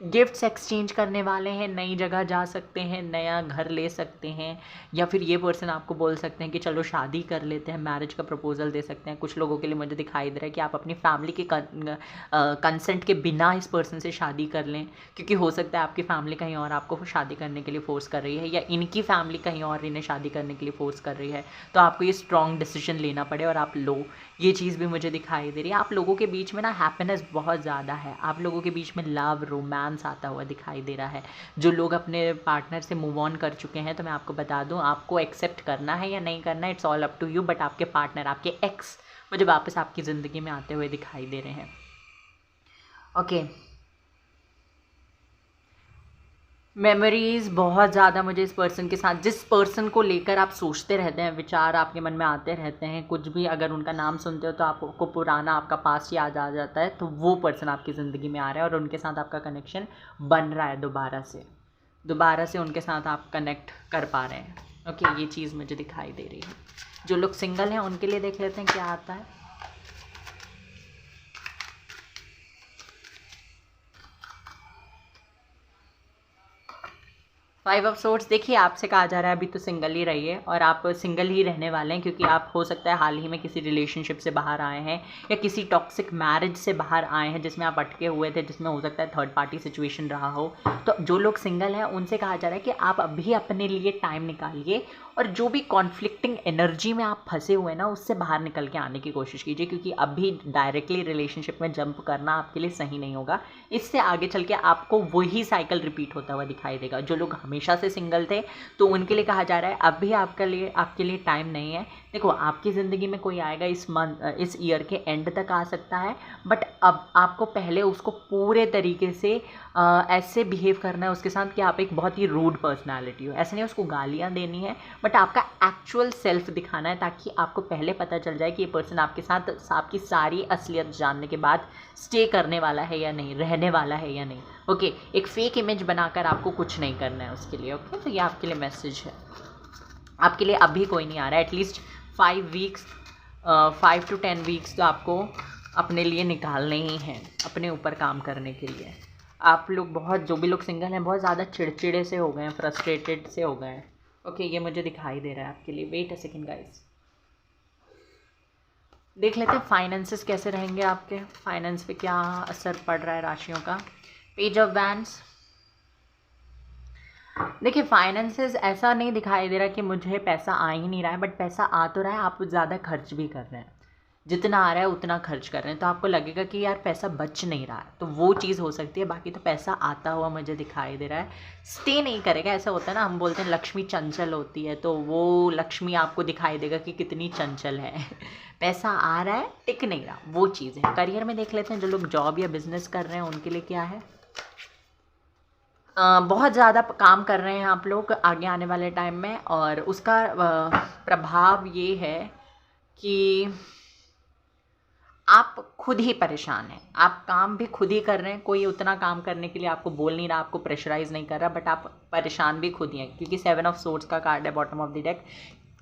Speaker 1: गिफ्ट्स एक्सचेंज करने वाले हैं, नई जगह जा सकते हैं, नया घर ले सकते हैं, या फिर ये पर्सन आपको बोल सकते हैं कि चलो शादी कर लेते हैं, मैरिज का प्रपोजल दे सकते हैं। कुछ लोगों के लिए मुझे दिखाई दे रहा है कि आप अपनी फैमिली के कंसेंट के बिना इस पर्सन से शादी कर लें, क्योंकि हो सकता है आपकी फैमिली कहीं और आपको शादी करने के लिए फ़ोर्स कर रही है, या इनकी फैमिली कहीं और इन्हें शादी करने के लिए फ़ोर्स कर रही है, तो आपको ये स्ट्रॉन्ग डिसीजन लेना पड़े और आप लो। ये चीज़ भी मुझे दिखाई दे रही है। आप लोगों के बीच में ना हैप्पीनेस बहुत ज़्यादा है, आप लोगों के बीच में लव, रोमांस आता हुआ दिखाई दे रहा है। जो लोग अपने पार्टनर से मूव ऑन कर चुके हैं, तो मैं आपको बता दूं, आपको एक्सेप्ट करना है या नहीं करना, it's all up to you. But आपके पार्टनर, आपके एक्स मुझे वापस आपकी ज़िंदगी में आते हुए दिखाई दे रहे हैं। ओके, मेमोरीज़ बहुत ज़्यादा मुझे इस पर्सन के साथ, जिस पर्सन को लेकर आप सोचते रहते हैं, विचार आपके मन में आते रहते हैं, कुछ भी अगर उनका नाम सुनते हो तो आपको पुराना आपका पास्ट याद आ जाता है, तो वो पर्सन आपकी ज़िंदगी में आ रहा है और उनके साथ आपका कनेक्शन बन रहा है दोबारा से उनके साथ आप कनेक्ट कर पा रहे हैं। ओके, ये चीज़ मुझे दिखाई दे रही है। जो लोग सिंगल हैं उनके लिए देख लेते हैं क्या आता है। 5 ऑफ सोर्ड्स, देखिए आपसे कहा जा रहा है अभी तो सिंगल ही रहिए और आप सिंगल ही रहने वाले हैं, क्योंकि आप हो सकता है हाल ही में किसी रिलेशनशिप से बाहर आए हैं या किसी टॉक्सिक मैरिज से बाहर आए हैं जिसमें आप अटके हुए थे, जिसमें हो सकता है थर्ड पार्टी सिचुएशन रहा हो। तो जो लोग सिंगल हैं उनसे कहा जा रहा है कि आप अभी अपने लिए टाइम निकालिए और जो भी कॉन्फ्लिक्टिंग एनर्जी में आप फंसे हुए हैं ना, उससे बाहर निकल के आने की कोशिश कीजिए, क्योंकि अभी डायरेक्टली रिलेशनशिप में जंप करना आपके लिए सही नहीं होगा। इससे आगे चल के आपको वही साइकिल रिपीट होता हुआ दिखाई देगा। जो लोग हमेशा से सिंगल थे तो उनके लिए कहा जा रहा है अभी आपके लिए टाइम नहीं है। देखो, आपकी ज़िंदगी में कोई आएगा इस ईयर के एंड तक आ सकता है, बट अब आपको पहले उसको पूरे तरीके से ऐसे बिहेव करना है उसके साथ कि आप एक बहुत ही रूड पर्सनालिटी हो। ऐसे नहीं उसको गालियाँ देनी है, बट आपका एक्चुअल सेल्फ दिखाना है, ताकि आपको पहले पता चल जाए कि ये पर्सन आपके साथ आपकी सारी असलियत जानने के बाद स्टे करने वाला है या नहीं, रहने वाला है या नहीं। ओके, एक फेक इमेज बनाकर आपको कुछ नहीं करना है उसके लिए। ओके, तो ये आपके लिए मैसेज है। आपके लिए अभी कोई नहीं आ रहा है। एटलीस्ट 5 to 10 वीक्स तो आपको अपने लिए निकालने ही हैं, अपने ऊपर काम करने के लिए। आप लोग बहुत, जो भी लोग सिंगल हैं, बहुत ज़्यादा चिड़चिड़े से हो गए हैं, फ्रस्ट्रेटेड से हो गए हैं। ओके, ये मुझे दिखाई दे रहा है आपके लिए। वेट अ सेकेंड गाइस, देख लेते हैं फाइनेंसेस कैसे रहेंगे आपके, फाइनेंस पे क्या असर पड़ रहा है राशियों का। पेज ऑफ वैंड्स, देखिए फाइनेंसेस ऐसा नहीं दिखाई दे रहा कि मुझे पैसा आ ही नहीं रहा है, बट पैसा आ तो रहा है, आप ज़्यादा खर्च भी कर रहे हैं। जितना आ रहा है उतना खर्च कर रहे हैं, तो आपको लगेगा कि यार पैसा बच नहीं रहा है, तो वो चीज़ हो सकती है। बाकी तो पैसा आता हुआ मुझे दिखाई दे रहा है, स्टे नहीं करेगा। ऐसा होता है ना, हम बोलते हैं लक्ष्मी चंचल होती है, तो वो लक्ष्मी आपको दिखाई देगा कि कितनी चंचल है। पैसा आ रहा है, टिक नहीं रहा, वो चीज़ है। करियर में देख लेते हैं, जो लोग जॉब या बिजनेस कर रहे हैं उनके लिए क्या है। बहुत ज़्यादा काम कर रहे हैं आप लोग आगे आने वाले टाइम में, और उसका प्रभाव ये है कि आप खुद ही परेशान हैं। आप काम भी खुद ही कर रहे हैं, कोई उतना काम करने के लिए आपको बोल नहीं रहा, आपको प्रेशराइज़ नहीं कर रहा, बट आप परेशान भी खुद ही हैं, क्योंकि 7 ऑफ सोर्ड्स का कार्ड है बॉटम ऑफ द डेक।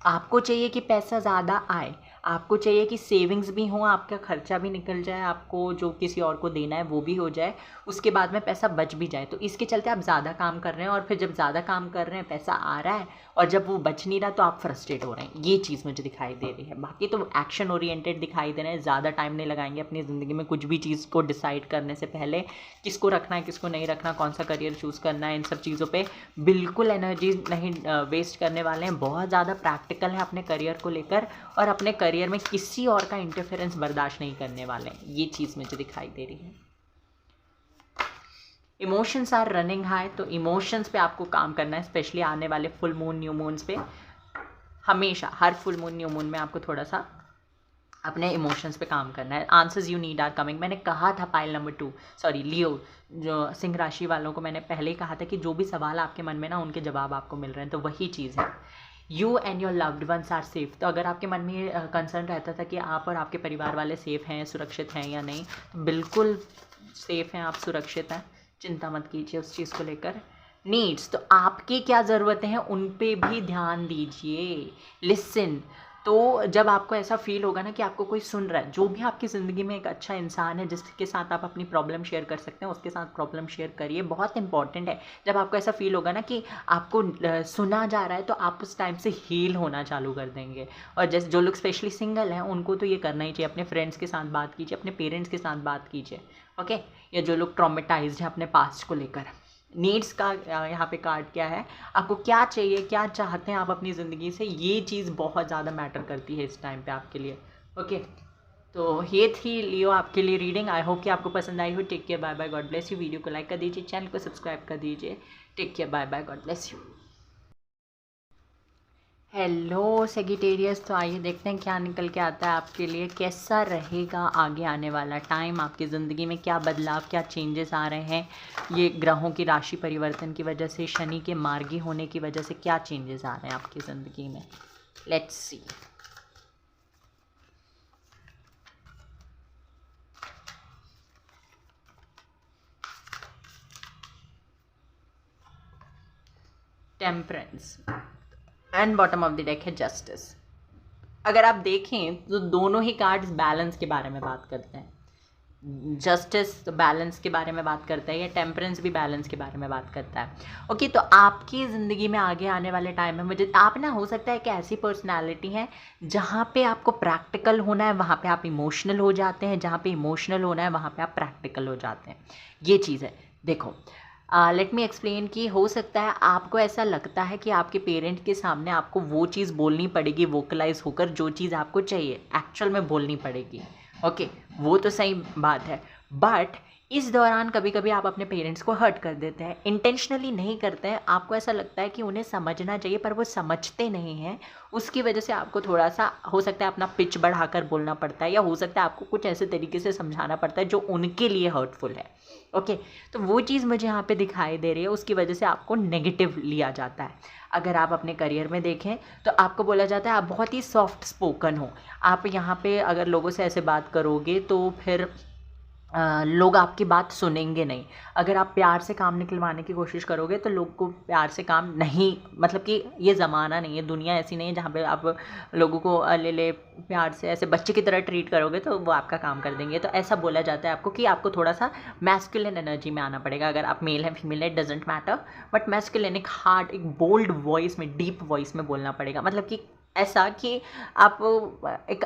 Speaker 1: आपको चाहिए कि पैसा ज़्यादा आए, आपको चाहिए कि सेविंग्स भी हों, आपका खर्चा भी निकल जाए, आपको जो किसी और को देना है वो भी हो जाए, उसके बाद में पैसा बच भी जाए। तो इसके चलते आप ज़्यादा काम कर रहे हैं, और फिर जब ज़्यादा काम कर रहे हैं पैसा आ रहा है और जब वो बच नहीं रहा तो आप फ्रस्ट्रेट हो रहे हैं। ये चीज़ मुझे दिखाई दे रही है। बाकी तो एक्शन ओरिएंटेड दिखाई दे रहे हैं, ज़्यादा टाइम नहीं लगाएंगे अपनी ज़िंदगी में कुछ भी चीज़ को डिसाइड करने से पहले, किसको रखना है किसको नहीं रखना, कौन सा करियर चूज़ करना है, इन सब चीज़ों पे बिल्कुल एनर्जी नहीं वेस्ट करने वाले हैं। बहुत ज़्यादा प्रैक्टिकल है अपने करियर को लेकर, और अपने करियर में किसी और का इंटरफेरेंस बर्दाश्त नहीं करने वाले हैं। ये चीज़ मुझे दिखाई दे रही है। इमोशंस आर रनिंग हाई, तो इमोशंस पे आपको काम करना है, स्पेशली आने वाले फुल मून न्यू मून्स पे। हमेशा हर फुल मून न्यू मून में आपको थोड़ा सा अपने इमोशंस पे काम करना है। Answers you need are coming. मैंने कहा था पाइल नंबर 2, सॉरी लियो, जो सिंह राशि वालों को मैंने पहले ही कहा था कि जो भी सवाल आपके मन में ना, उनके जवाब आपको मिल रहे हैं, तो वही चीज़ है। You and your loved ones are safe. तो अगर आपके मन में ये कंसर्न रहता था कि आप और आपके परिवार वाले सेफ हैं, सुरक्षित हैं या नहीं, तो बिल्कुल सेफ हैं, आप सुरक्षित हैं, चिंता मत कीजिए उस चीज़ को लेकर। नीड्स, तो आपकी क्या ज़रूरतें हैं उन पे भी ध्यान दीजिए। लिसन, तो जब आपको ऐसा फील होगा ना कि आपको कोई सुन रहा है, जो भी आपकी ज़िंदगी में एक अच्छा इंसान है जिसके साथ आप अपनी प्रॉब्लम शेयर कर सकते हैं, उसके साथ प्रॉब्लम शेयर करिए। बहुत इंपॉर्टेंट है। जब आपको ऐसा फील होगा ना कि आपको सुना जा रहा है, तो आप उस टाइम से हील होना चालू कर देंगे। और जैसे जो लोग स्पेशली सिंगल हैं उनको तो ये करना ही चाहिए। अपने फ्रेंड्स के साथ बात कीजिए, अपने पेरेंट्स के साथ बात कीजिए। ओके, या जो लोग ट्रॉमेटाइज्ड हैं अपने पास्ट को लेकर। नीड्स का यहाँ पे कार्ड क्या है, आपको क्या चाहिए, क्या चाहते हैं आप अपनी ज़िंदगी से, ये चीज़ बहुत ज़्यादा मैटर करती है इस टाइम पे आपके लिए। ओके, तो ये थी लियो आपके लिए रीडिंग। आई होप कि आपको पसंद आई हो। Take care, bye bye, God bless you. Video को लाइक कर दीजिए, चैनल को सब्सक्राइब कर दीजिए। Take care, bye bye, God bless you. Hello Sagittarius, तो आइए देखते हैं क्या निकल के आता है आपके लिए। कैसा रहेगा आगे आने वाला टाइम, आपकी ज़िंदगी में क्या बदलाव, क्या चेंजेस आ रहे हैं, ये ग्रहों की राशि परिवर्तन की वजह से, शनि के मार्गी होने की वजह से क्या चेंजेस आ रहे हैं आपकी ज़िंदगी में। Let's see. Temperance and bottom of the deck है जस्टिस। अगर आप देखें तो दोनों ही कार्ड्स बैलेंस के बारे में बात करते हैं। जस्टिस तो बैलेंस के बारे में बात करता है, या टेम्परेंस भी बैलेंस के बारे में बात करता है। ओके, तो आपकी ज़िंदगी में आगे आने वाले टाइम में मुझे आप ना, हो सकता है कि ऐसी पर्सनालिटी है जहाँ पे आपको प्रैक्टिकल होना है वहाँ पे आप इमोशनल हो जाते हैं, जहाँ पे इमोशनल होना है वहाँ पे आप प्रैक्टिकल हो जाते हैं। ये चीज़ है। देखो, लेट मी एक्सप्लेन कि हो सकता है आपको ऐसा लगता है कि आपके पेरेंट के सामने आपको वो चीज़ बोलनी पड़ेगी, वोकलाइज होकर जो चीज़ आपको चाहिए एक्चुअल में बोलनी पड़ेगी। ओके, वो तो सही बात है, बट इस दौरान कभी कभी आप अपने पेरेंट्स को हर्ट कर देते हैं। इंटेंशनली नहीं करते हैं, आपको ऐसा लगता है कि उन्हें समझना चाहिए पर वो समझते नहीं हैं। उसकी वजह से आपको थोड़ा सा हो सकता है अपना पिच बढ़ाकर बोलना पड़ता है, या हो सकता है आपको कुछ ऐसे तरीके से समझाना पड़ता है जो उनके लिए हर्टफुल है। ओके, तो वो चीज़ मुझे यहाँ पे दिखाई दे रही है, उसकी वजह से आपको नेगेटिव लिया जाता है। अगर आप अपने करियर में देखें तो आपको बोला जाता है आप बहुत ही सॉफ्ट स्पोकन हो। आप यहाँ पे अगर लोगों से ऐसे बात करोगे तो फिर लोग आपकी बात सुनेंगे नहीं। अगर आप प्यार से काम निकलवाने की कोशिश करोगे तो लोग को प्यार से काम नहीं, मतलब कि ये ज़माना नहीं है, दुनिया ऐसी नहीं है जहाँ पे आप लोगों को ले ले प्यार से ऐसे बच्चे की तरह ट्रीट करोगे तो वो आपका काम कर देंगे। तो ऐसा बोला जाता है आपको कि आपको थोड़ा सा मैस्कुलिन एनर्जी में आना पड़ेगा। अगर आप मेल हैं फीमेल है डजेंट मैटर, बट मैस्कुलिन एक हार्ड, एक बोल्ड वॉइस में, डीप वॉइस में बोलना पड़ेगा। मतलब कि ऐसा कि आप एक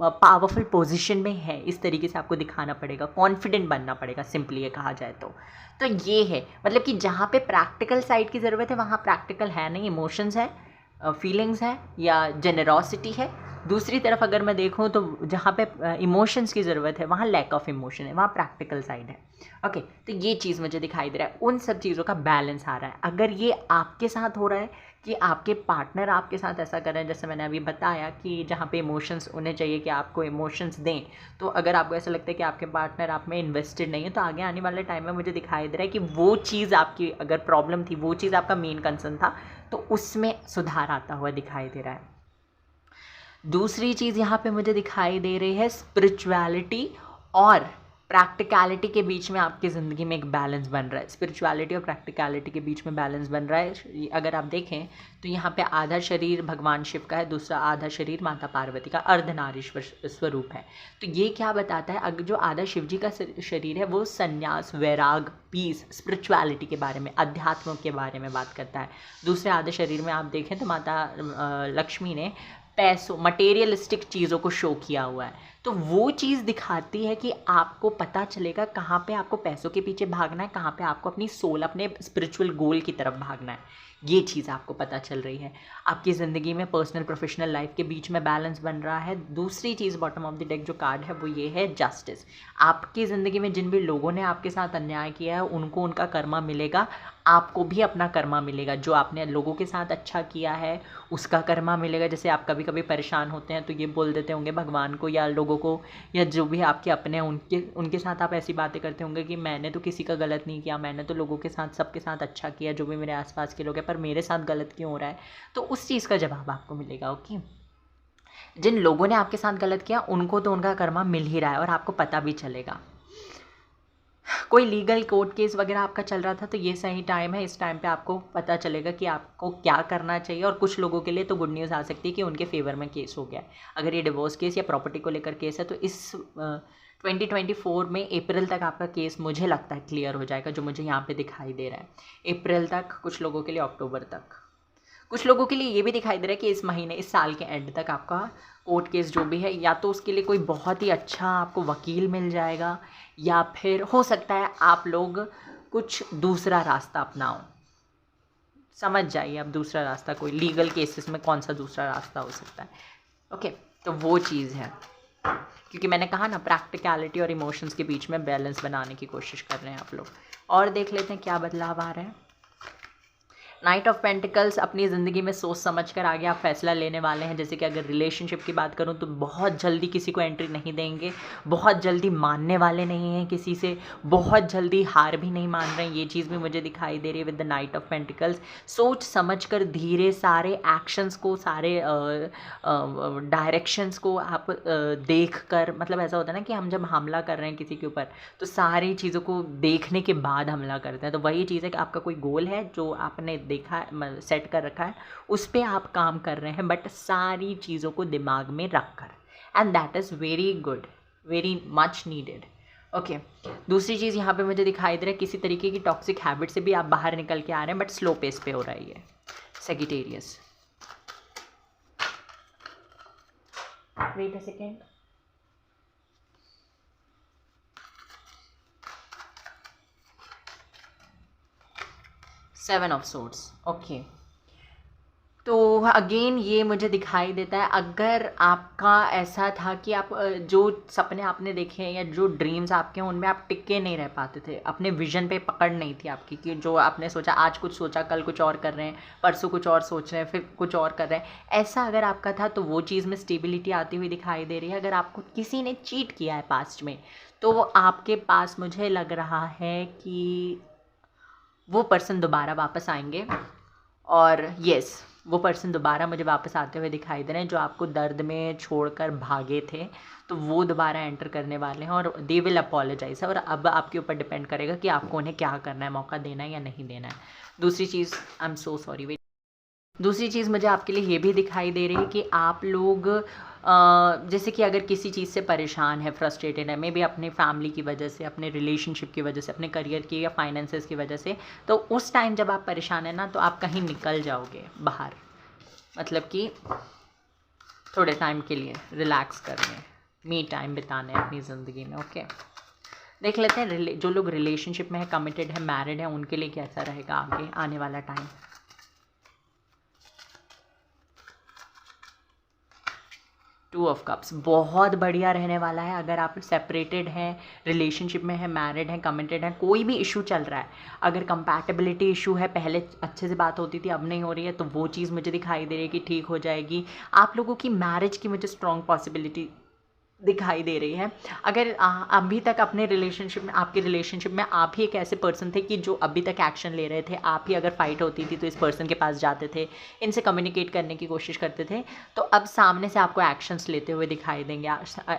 Speaker 1: पावरफुल पोजीशन में है, इस तरीके से आपको दिखाना पड़ेगा, कॉन्फिडेंट बनना पड़ेगा, सिंपली ये कहा जाए तो ये है। मतलब कि जहाँ पे प्रैक्टिकल साइड की ज़रूरत है वहाँ प्रैक्टिकल है नहीं, इमोशंस है, फीलिंग्स है या जेनरॉसिटी है। दूसरी तरफ अगर मैं देखूँ तो जहाँ पे इमोशंस की ज़रूरत है वहाँ लैक ऑफ इमोशन है, वहाँ प्रैक्टिकल साइड है। ओके, तो ये चीज़ मुझे दिखाई दे रहा है, उन सब चीज़ों का बैलेंस आ रहा है। अगर ये आपके साथ हो रहा है कि आपके पार्टनर आपके साथ ऐसा कर रहे हैं, जैसे मैंने अभी बताया कि जहाँ पे इमोशंस उन्हें चाहिए कि आपको इमोशंस दें, तो अगर आपको ऐसा लगता है कि आपके पार्टनर आप में इन्वेस्टेड नहीं है, तो आगे आने वाले टाइम में मुझे दिखाई दे रहा है कि वो चीज़ आपकी अगर प्रॉब्लम थी, वो चीज़ आपका मेन कंसर्न था, तो उसमें सुधार आता हुआ दिखाई दे रहा है। दूसरी चीज़ यहाँ पे मुझे दिखाई दे रही है, स्पिरिचुअलिटी और प्रैक्टिकलिटी के बीच में आपकी ज़िंदगी में एक बैलेंस बन रहा है। स्पिरिचुअलिटी और प्रैक्टिकलिटी के बीच में बैलेंस बन रहा है। अगर आप देखें तो यहाँ पे आधा शरीर भगवान शिव का है, दूसरा आधा शरीर माता पार्वती का अर्धनारीश्वर स्वरूप है। तो ये क्या बताता है, अगर जो आधा शिव जी का शरीर है वो संन्यास, वैराग, पीस, स्पिरिचुअलिटी के बारे में, अध्यात्म के बारे में बात करता है। दूसरे आधे शरीर में आप देखें तो माता लक्ष्मी ने पैसों, मटेरियलिस्टिक चीज़ों को शो किया हुआ है। तो वो चीज़ दिखाती है कि आपको पता चलेगा कहाँ पे आपको पैसों के पीछे भागना है, कहाँ पे आपको अपनी सोल, अपने स्पिरिचुअल गोल की तरफ भागना है। ये चीज़ आपको पता चल रही है। आपकी ज़िंदगी में पर्सनल प्रोफेशनल लाइफ के बीच में बैलेंस बन रहा है। दूसरी चीज़ बॉटम ऑफ द डेक जो कार्ड है वो ये है जस्टिस। आपकी ज़िंदगी में जिन भी लोगों ने आपके साथ अन्याय किया है उनको उनका कर्मा मिलेगा, आपको भी अपना कर्मा मिलेगा। जो आपने लोगों के साथ अच्छा किया है उसका कर्मा मिलेगा। जैसे आप कभी कभी परेशान होते हैं तो ये बोल देते होंगे भगवान को या लोगों को, या जो भी आपके अपने हैं उनके साथ आप ऐसी बातें करते होंगे कि मैंने तो किसी का गलत नहीं किया, मैंने तो लोगों के साथ, सबके साथ अच्छा किया, जो भी मेरे आसपास के लोग हैं, पर मेरे साथ गलत क्यों हो रहा है। तो उस चीज़ का जवाब आपको मिलेगा। ओके, जिन लोगों ने आपके साथ गलत किया उनको तो उनका कर्मा मिल ही रहा है और आपको पता भी चलेगा। कोई लीगल कोर्ट केस वगैरह आपका चल रहा था तो ये सही टाइम है, इस टाइम पे आपको पता चलेगा कि आपको क्या करना चाहिए। और कुछ लोगों के लिए तो गुड न्यूज़ आ सकती है कि उनके फेवर में केस हो गया है। अगर ये डिवोर्स केस या प्रॉपर्टी को लेकर केस है तो इस 2024 में अप्रैल तक आपका केस मुझे लगता है क्लियर हो जाएगा, जो मुझे यहाँ पे दिखाई दे रहा है। अप्रैल तक, कुछ लोगों के लिए अक्टूबर तक, कुछ लोगों के लिए ये भी दिखाई दे रहा है कि इस महीने, इस साल के एंड तक आपका कोर्ट केस जो भी है, या तो उसके लिए कोई बहुत ही अच्छा आपको वकील मिल जाएगा, या फिर हो सकता है आप लोग कुछ दूसरा रास्ता अपनाओ। समझ जाइए आप, दूसरा रास्ता कोई लीगल केसेस में कौन सा दूसरा रास्ता हो सकता है। ओके, तो वो चीज़ है, क्योंकि मैंने कहा ना प्रैक्टिकलिटी और इमोशंस के बीच में बैलेंस बनाने की कोशिश कर रहे हैं आप लोग। और देख लेते हैं क्या बदलाव आ रहे हैं। नाइट ऑफ पेंटिकल्स, अपनी ज़िंदगी में सोच समझ कर आगे आप फैसला लेने वाले हैं। जैसे कि अगर रिलेशनशिप की बात करूं तो बहुत जल्दी किसी को एंट्री नहीं देंगे, बहुत जल्दी मानने वाले नहीं हैं किसी से, बहुत जल्दी हार भी नहीं मान रहे हैं, ये चीज़ भी मुझे दिखाई दे रही है with the night of pentacles. सोच समझ कर धीरे सारे एक्शंस को, सारे डायरेक्शंस को आप देख कर, मतलब ऐसा होता है ना कि हम जब हमला कर रहे हैं किसी के ऊपर तो सारी चीज़ों को देखने के बाद हमला करते हैं। तो वही चीज़ है कि आपका कोई गोल है जो आपने देखा है, सेट कर रखा है, उस पर आप काम कर रहे हैं, बट सारी चीज़ों को दिमाग में रख कर, and that is very good, very much needed. Okay, दूसरी चीज़ यहाँ पे मुझे दिखाई दे रहा है, किसी तरीके की टॉक्सिक हैबिट से भी आप बाहर निकल के आ रहे हैं, बट स्लो पेस पे हो रहा है ये Sagittarius. Wait a second, seven of swords. Okay, तो अगेन ये मुझे दिखाई देता है, अगर आपका ऐसा था कि आप जो सपने आपने देखे हैं या जो ड्रीम्स आपके हैं उनमें आप टिके नहीं रह पाते थे, अपने विजन पे पकड़ नहीं थी आपकी, कि जो आपने सोचा आज कुछ सोचा, कल कुछ और कर रहे हैं, परसों कुछ और सोच रहे हैं, फिर कुछ और कर रहे हैं, ऐसा अगर आपका था तो वो चीज़ में स्टेबिलिटी आती हुई दिखाई दे रही है। अगर आपको किसी ने चीट किया है पास्ट में, तो आपके पास मुझे लग रहा है कि वो पर्सन दोबारा वापस आएंगे, और यस, वो पर्सन दोबारा मुझे वापस आते हुए दिखाई दे रहे हैं। जो आपको दर्द में छोड़कर भागे थे, तो वो दोबारा एंटर करने वाले हैं, और दे विल अपोलोजाइज। और अब आपके ऊपर डिपेंड करेगा कि आपको उन्हें क्या करना है, मौका देना है या नहीं देना है। दूसरी चीज़, I am so sorry, wait, दूसरी चीज़ मुझे आपके लिए ये भी दिखाई दे रही है कि आप लोग जैसे कि अगर किसी चीज़ से परेशान है, फ्रस्ट्रेटेड है, मे बी अपने फैमिली की वजह से, अपने रिलेशनशिप की वजह से, अपने करियर की या फाइनेंसेस की वजह से, तो उस टाइम जब आप परेशान है ना, तो आप कहीं निकल जाओगे बाहर, मतलब कि थोड़े टाइम के लिए रिलैक्स करने, मी टाइम बिताने अपनी ज़िंदगी में। ओके, देख लेते हैं जो लोग रिलेशनशिप में है, कमिटेड है, मैरिड है, उनके लिए कैसा रहेगा आगे आने वाला टाइम। टू ऑफ कप्स बहुत बढ़िया रहने वाला है। अगर आप सेपरेटेड हैं, रिलेशनशिप में है, मैरिड हैं, कमिटेड हैं, कोई भी इशू चल रहा है, अगर कंपैटिबिलिटी इशू है, पहले अच्छे से बात होती थी अब नहीं हो रही है, तो वो चीज़ मुझे दिखाई दे रही है कि ठीक हो जाएगी। आप लोगों की मैरिज की मुझे स्ट्रॉन्ग पॉसिबिलिटी दिखाई दे रही है। अगर अभी तक अपने रिलेशनशिप में, आपके रिलेशनशिप में आप ही एक ऐसे पर्सन थे कि जो अभी तक एक्शन ले रहे थे, आप ही अगर फाइट होती थी तो इस पर्सन के पास जाते थे, इनसे कम्युनिकेट करने की कोशिश करते थे, तो अब सामने से आपको एक्शंस लेते हुए दिखाई देंगे,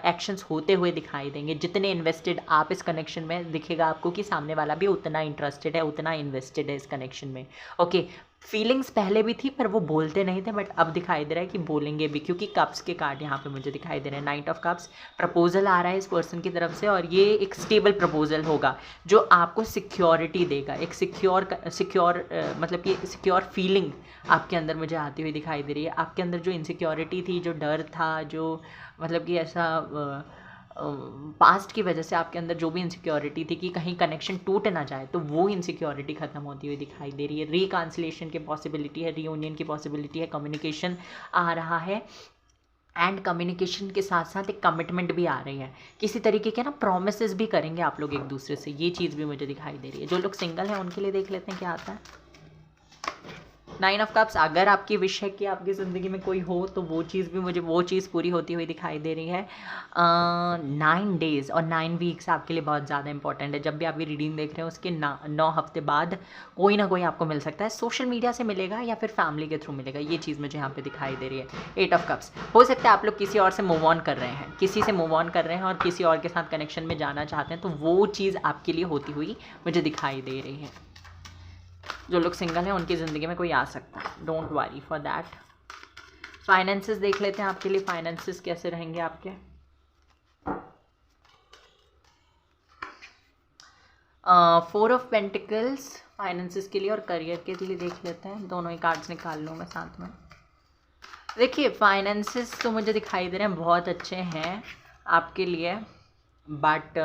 Speaker 1: एक्शंस होते हुए दिखाई देंगे। जितने इन्वेस्टेड आप इस कनेक्शन में, दिखेगा आपको कि सामने वाला भी उतना इंटरेस्टेड है, उतना इन्वेस्टेड है इस कनेक्शन में। ओके, फीलिंग्स पहले भी थी पर वो बोलते नहीं थे, बट अब दिखाई दे रहा है कि बोलेंगे भी, क्योंकि कप्स के कार्ड यहाँ पे मुझे दिखाई दे रहे हैं। नाइट ऑफ कप्स, प्रपोजल आ रहा है इस पर्सन की तरफ से, और ये एक स्टेबल प्रपोजल होगा जो आपको सिक्योरिटी देगा, एक सिक्योर मतलब कि सिक्योर फीलिंग आपके अंदर मुझे आती हुई दिखाई दे रही है। आपके अंदर जो इनसिक्योरिटी थी, जो डर था, जो मतलब कि ऐसा पास्ट की वजह से आपके अंदर जो भी इनसिक्योरिटी थी कि कहीं कनेक्शन टूट ना जाए, तो वो इनसिक्योरिटी ख़त्म होती हुई दिखाई दे रही है। रिकन्सिलेशन की पॉसिबिलिटी है, रीयूनियन की पॉसिबिलिटी है, कम्युनिकेशन आ रहा है, एंड कम्युनिकेशन के साथ साथ एक कमिटमेंट भी आ रही है। किसी तरीके के ना प्रॉमिसेस भी करेंगे आप लोग एक दूसरे से, ये चीज़ भी मुझे दिखाई दे रही है। जो लोग सिंगल हैं उनके लिए देख लेते हैं क्या आता है। नाइन ऑफ कप्स, अगर आपकी विश है कि आपकी ज़िंदगी में कोई हो, तो वो चीज़ भी मुझे, वो चीज़ पूरी होती हुई दिखाई दे रही है। 9 डेज़ और 9 वीक्स आपके लिए बहुत ज़्यादा इंपॉर्टेंट है। जब भी आप ये रीडिंग देख रहे हैं उसके 9 हफ्ते बाद कोई ना कोई आपको मिल सकता है, सोशल मीडिया से मिलेगा या फिर फैमिली के थ्रू मिलेगा, ये चीज़ मुझे यहाँ पे दिखाई दे रही है। 8 ऑफ कप्स, हो सकता है आप लोग किसी और से मूव ऑन कर रहे हैं, किसी से मूव ऑन कर रहे हैं और किसी और के साथ कनेक्शन में जाना चाहते हैं, तो वो चीज़ आपके लिए होती हुई मुझे दिखाई दे रही है। जो लोग सिंगल हैं उनकी ज़िंदगी में कोई आ सकता है, don't worry for that. Finances देख लेते हैं आपके लिए, फाइनेंसेस कैसे रहेंगे आपके। 4 ऑफ पेंटिकल्स फाइनेंसेस के लिए और करियर के लिए देख लेते हैं। दोनों ही कार्ड्स निकाल लूँ मैं साथ में। देखिए, फाइनेंसेस तो मुझे दिखाई दे रहे हैं बहुत अच्छे हैं आपके लिए, बट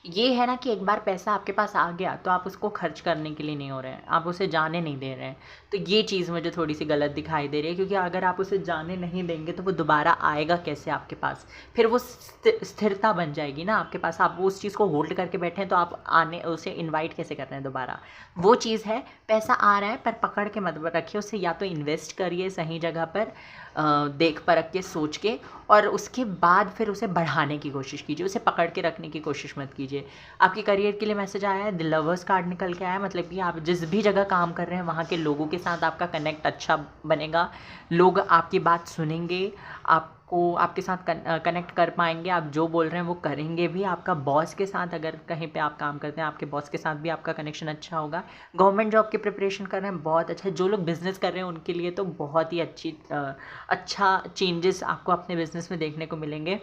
Speaker 1: ये है ना कि एक बार पैसा आपके पास आ गया तो आप उसको खर्च करने के लिए नहीं हो रहे हैं, आप उसे जाने नहीं दे रहे हैं। तो ये चीज़ मुझे थोड़ी सी गलत दिखाई दे रही है, क्योंकि अगर आप उसे जाने नहीं देंगे तो वो दोबारा आएगा कैसे आपके पास, फिर वो स्थिरता बन जाएगी ना आपके पास। आप वो उस चीज़ को होल्ड करके बैठे हैं तो आप आने उसे इन्वाइट कैसे कर रहे हैं दोबारा। वो चीज़ है, पैसा आ रहा है पर पकड़ के मत रखिए उसे, या तो इन्वेस्ट करिए सही जगह पर देख परख के सोच के, और उसके बाद फिर उसे बढ़ाने की कोशिश कीजिए, उसे पकड़ के रखने की कोशिश मत कीजिए। आपके करियर के लिए मैसेज आया है, द लवर्स कार्ड निकल के आया है, मतलब कि आप जिस भी जगह काम कर रहे हैं वहाँ के लोगों के साथ आपका कनेक्ट अच्छा बनेगा, लोग आपकी बात सुनेंगे, आपको आपके साथ कनेक्ट कर पाएंगे, आप जो बोल रहे हैं वो करेंगे भी। आपका बॉस के साथ अगर कहीं पे आप काम करते हैं, आपके बॉस के साथ भी आपका कनेक्शन अच्छा होगा। गवर्नमेंट जॉब की प्रिपरेशन कर रहे हैं, बहुत अच्छा है। जो लोग बिज़नेस कर रहे हैं उनके लिए तो बहुत ही अच्छा चेंजेस आपको अपने बिज़नेस में देखने को मिलेंगे।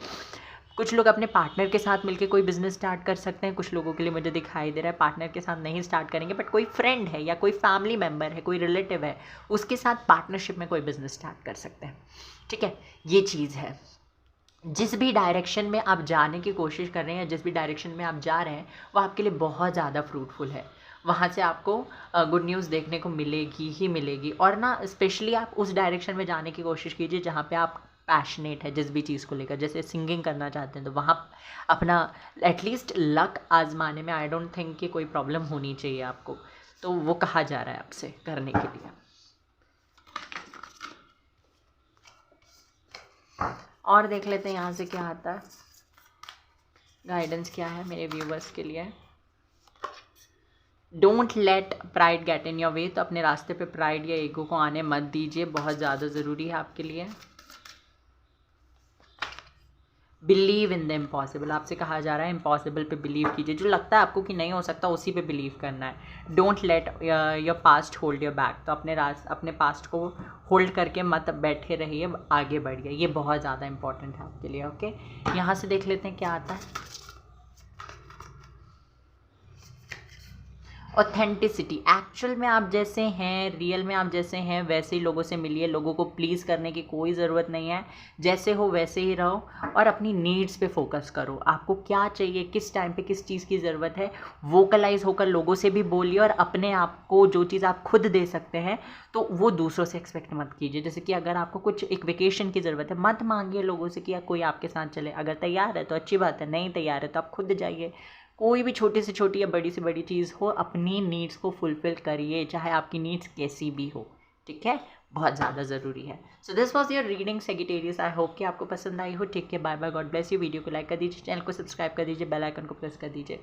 Speaker 1: कुछ लोग अपने पार्टनर के साथ मिलकर कोई बिज़नेस स्टार्ट कर सकते हैं। कुछ लोगों के लिए मुझे दिखाई दे रहा है पार्टनर के साथ नहीं स्टार्ट करेंगे, बट कोई फ्रेंड है या कोई फैमिली मेम्बर है, कोई रिलेटिव है, उसके साथ पार्टनरशिप में कोई बिज़नेस स्टार्ट कर सकते हैं। ठीक है, ये चीज़ है। जिस भी डायरेक्शन में आप जाने की कोशिश कर रहे हैं, जिस भी डायरेक्शन में आप जा रहे हैं, वो आपके लिए बहुत ज़्यादा फ्रूटफुल है। वहाँ से आपको गुड न्यूज़ देखने को मिलेगी ही मिलेगी। और ना स्पेशली आप उस डायरेक्शन में जाने की कोशिश कीजिए जहाँ पे आप पैशनेट है जिस भी चीज़ को लेकर। जैसे सिंगिंग करना चाहते हैं तो वहाँ अपना एटलीस्ट लक आजमाने में आई डोंट थिंक कि कोई प्रॉब्लम होनी चाहिए आपको। तो वो कहा जा रहा है आपसे करने के लिए। और देख लेते हैं यहाँ से क्या आता है, गाइडेंस क्या है मेरे व्यूवर्स के लिए। Don't let pride get in your way, तो अपने रास्ते पे प्राइड या ईगो को आने मत दीजिए, बहुत ज़्यादा ज़रूरी है आपके लिए। बिलीव इन द इम्पॉसिबल, आपसे कहा जा रहा है इम्पॉसिबल पे बिलीव कीजिए। जो लगता है आपको कि नहीं हो सकता उसी पे बिलीव करना है। Don't let your past hold your back, तो अपने पास्ट को होल्ड करके मत बैठे रहिए, आगे बढ़िए। ये बहुत ज़्यादा इंपॉर्टेंट है आपके लिए। ओके, यहाँ से देख लेते हैं क्या आता है। ऑथेंटिसिटी, एक्चुअल में आप जैसे हैं, रियल में आप जैसे हैं वैसे ही लोगों से मिलिए। लोगों को प्लीज़ करने की कोई ज़रूरत नहीं है, जैसे हो वैसे ही रहो और अपनी नीड्स पे फोकस करो। आपको क्या चाहिए, किस टाइम पे किस चीज़ की ज़रूरत है, वोकलाइज होकर लोगों से भी बोलिए। और अपने आप को जो चीज़ आप खुद दे सकते हैं तो वो दूसरों से एक्सपेक्ट मत कीजिए। जैसे कि अगर आपको कुछ एक वेकेशन की ज़रूरत है, मत मांगिए लोगों से कि कोई आपके साथ चले। अगर तैयार है तो अच्छी बात है, नहीं तैयार है तो आप खुद जाइए। कोई भी छोटी से छोटी या बड़ी से बड़ी चीज़ हो, अपनी नीड्स को फुलफ़िल करिए, चाहे आपकी नीड्स कैसी भी हो। ठीक है, बहुत ज़्यादा ज़रूरी है। So this was your reading Sagittarius. I hope कि आपको पसंद आई हो। ठीक है, bye bye, God bless you. Video को लाइक कर दीजिए, चैनल को सब्सक्राइब कर दीजिए, बेल आइकन को प्रेस कर दीजिए।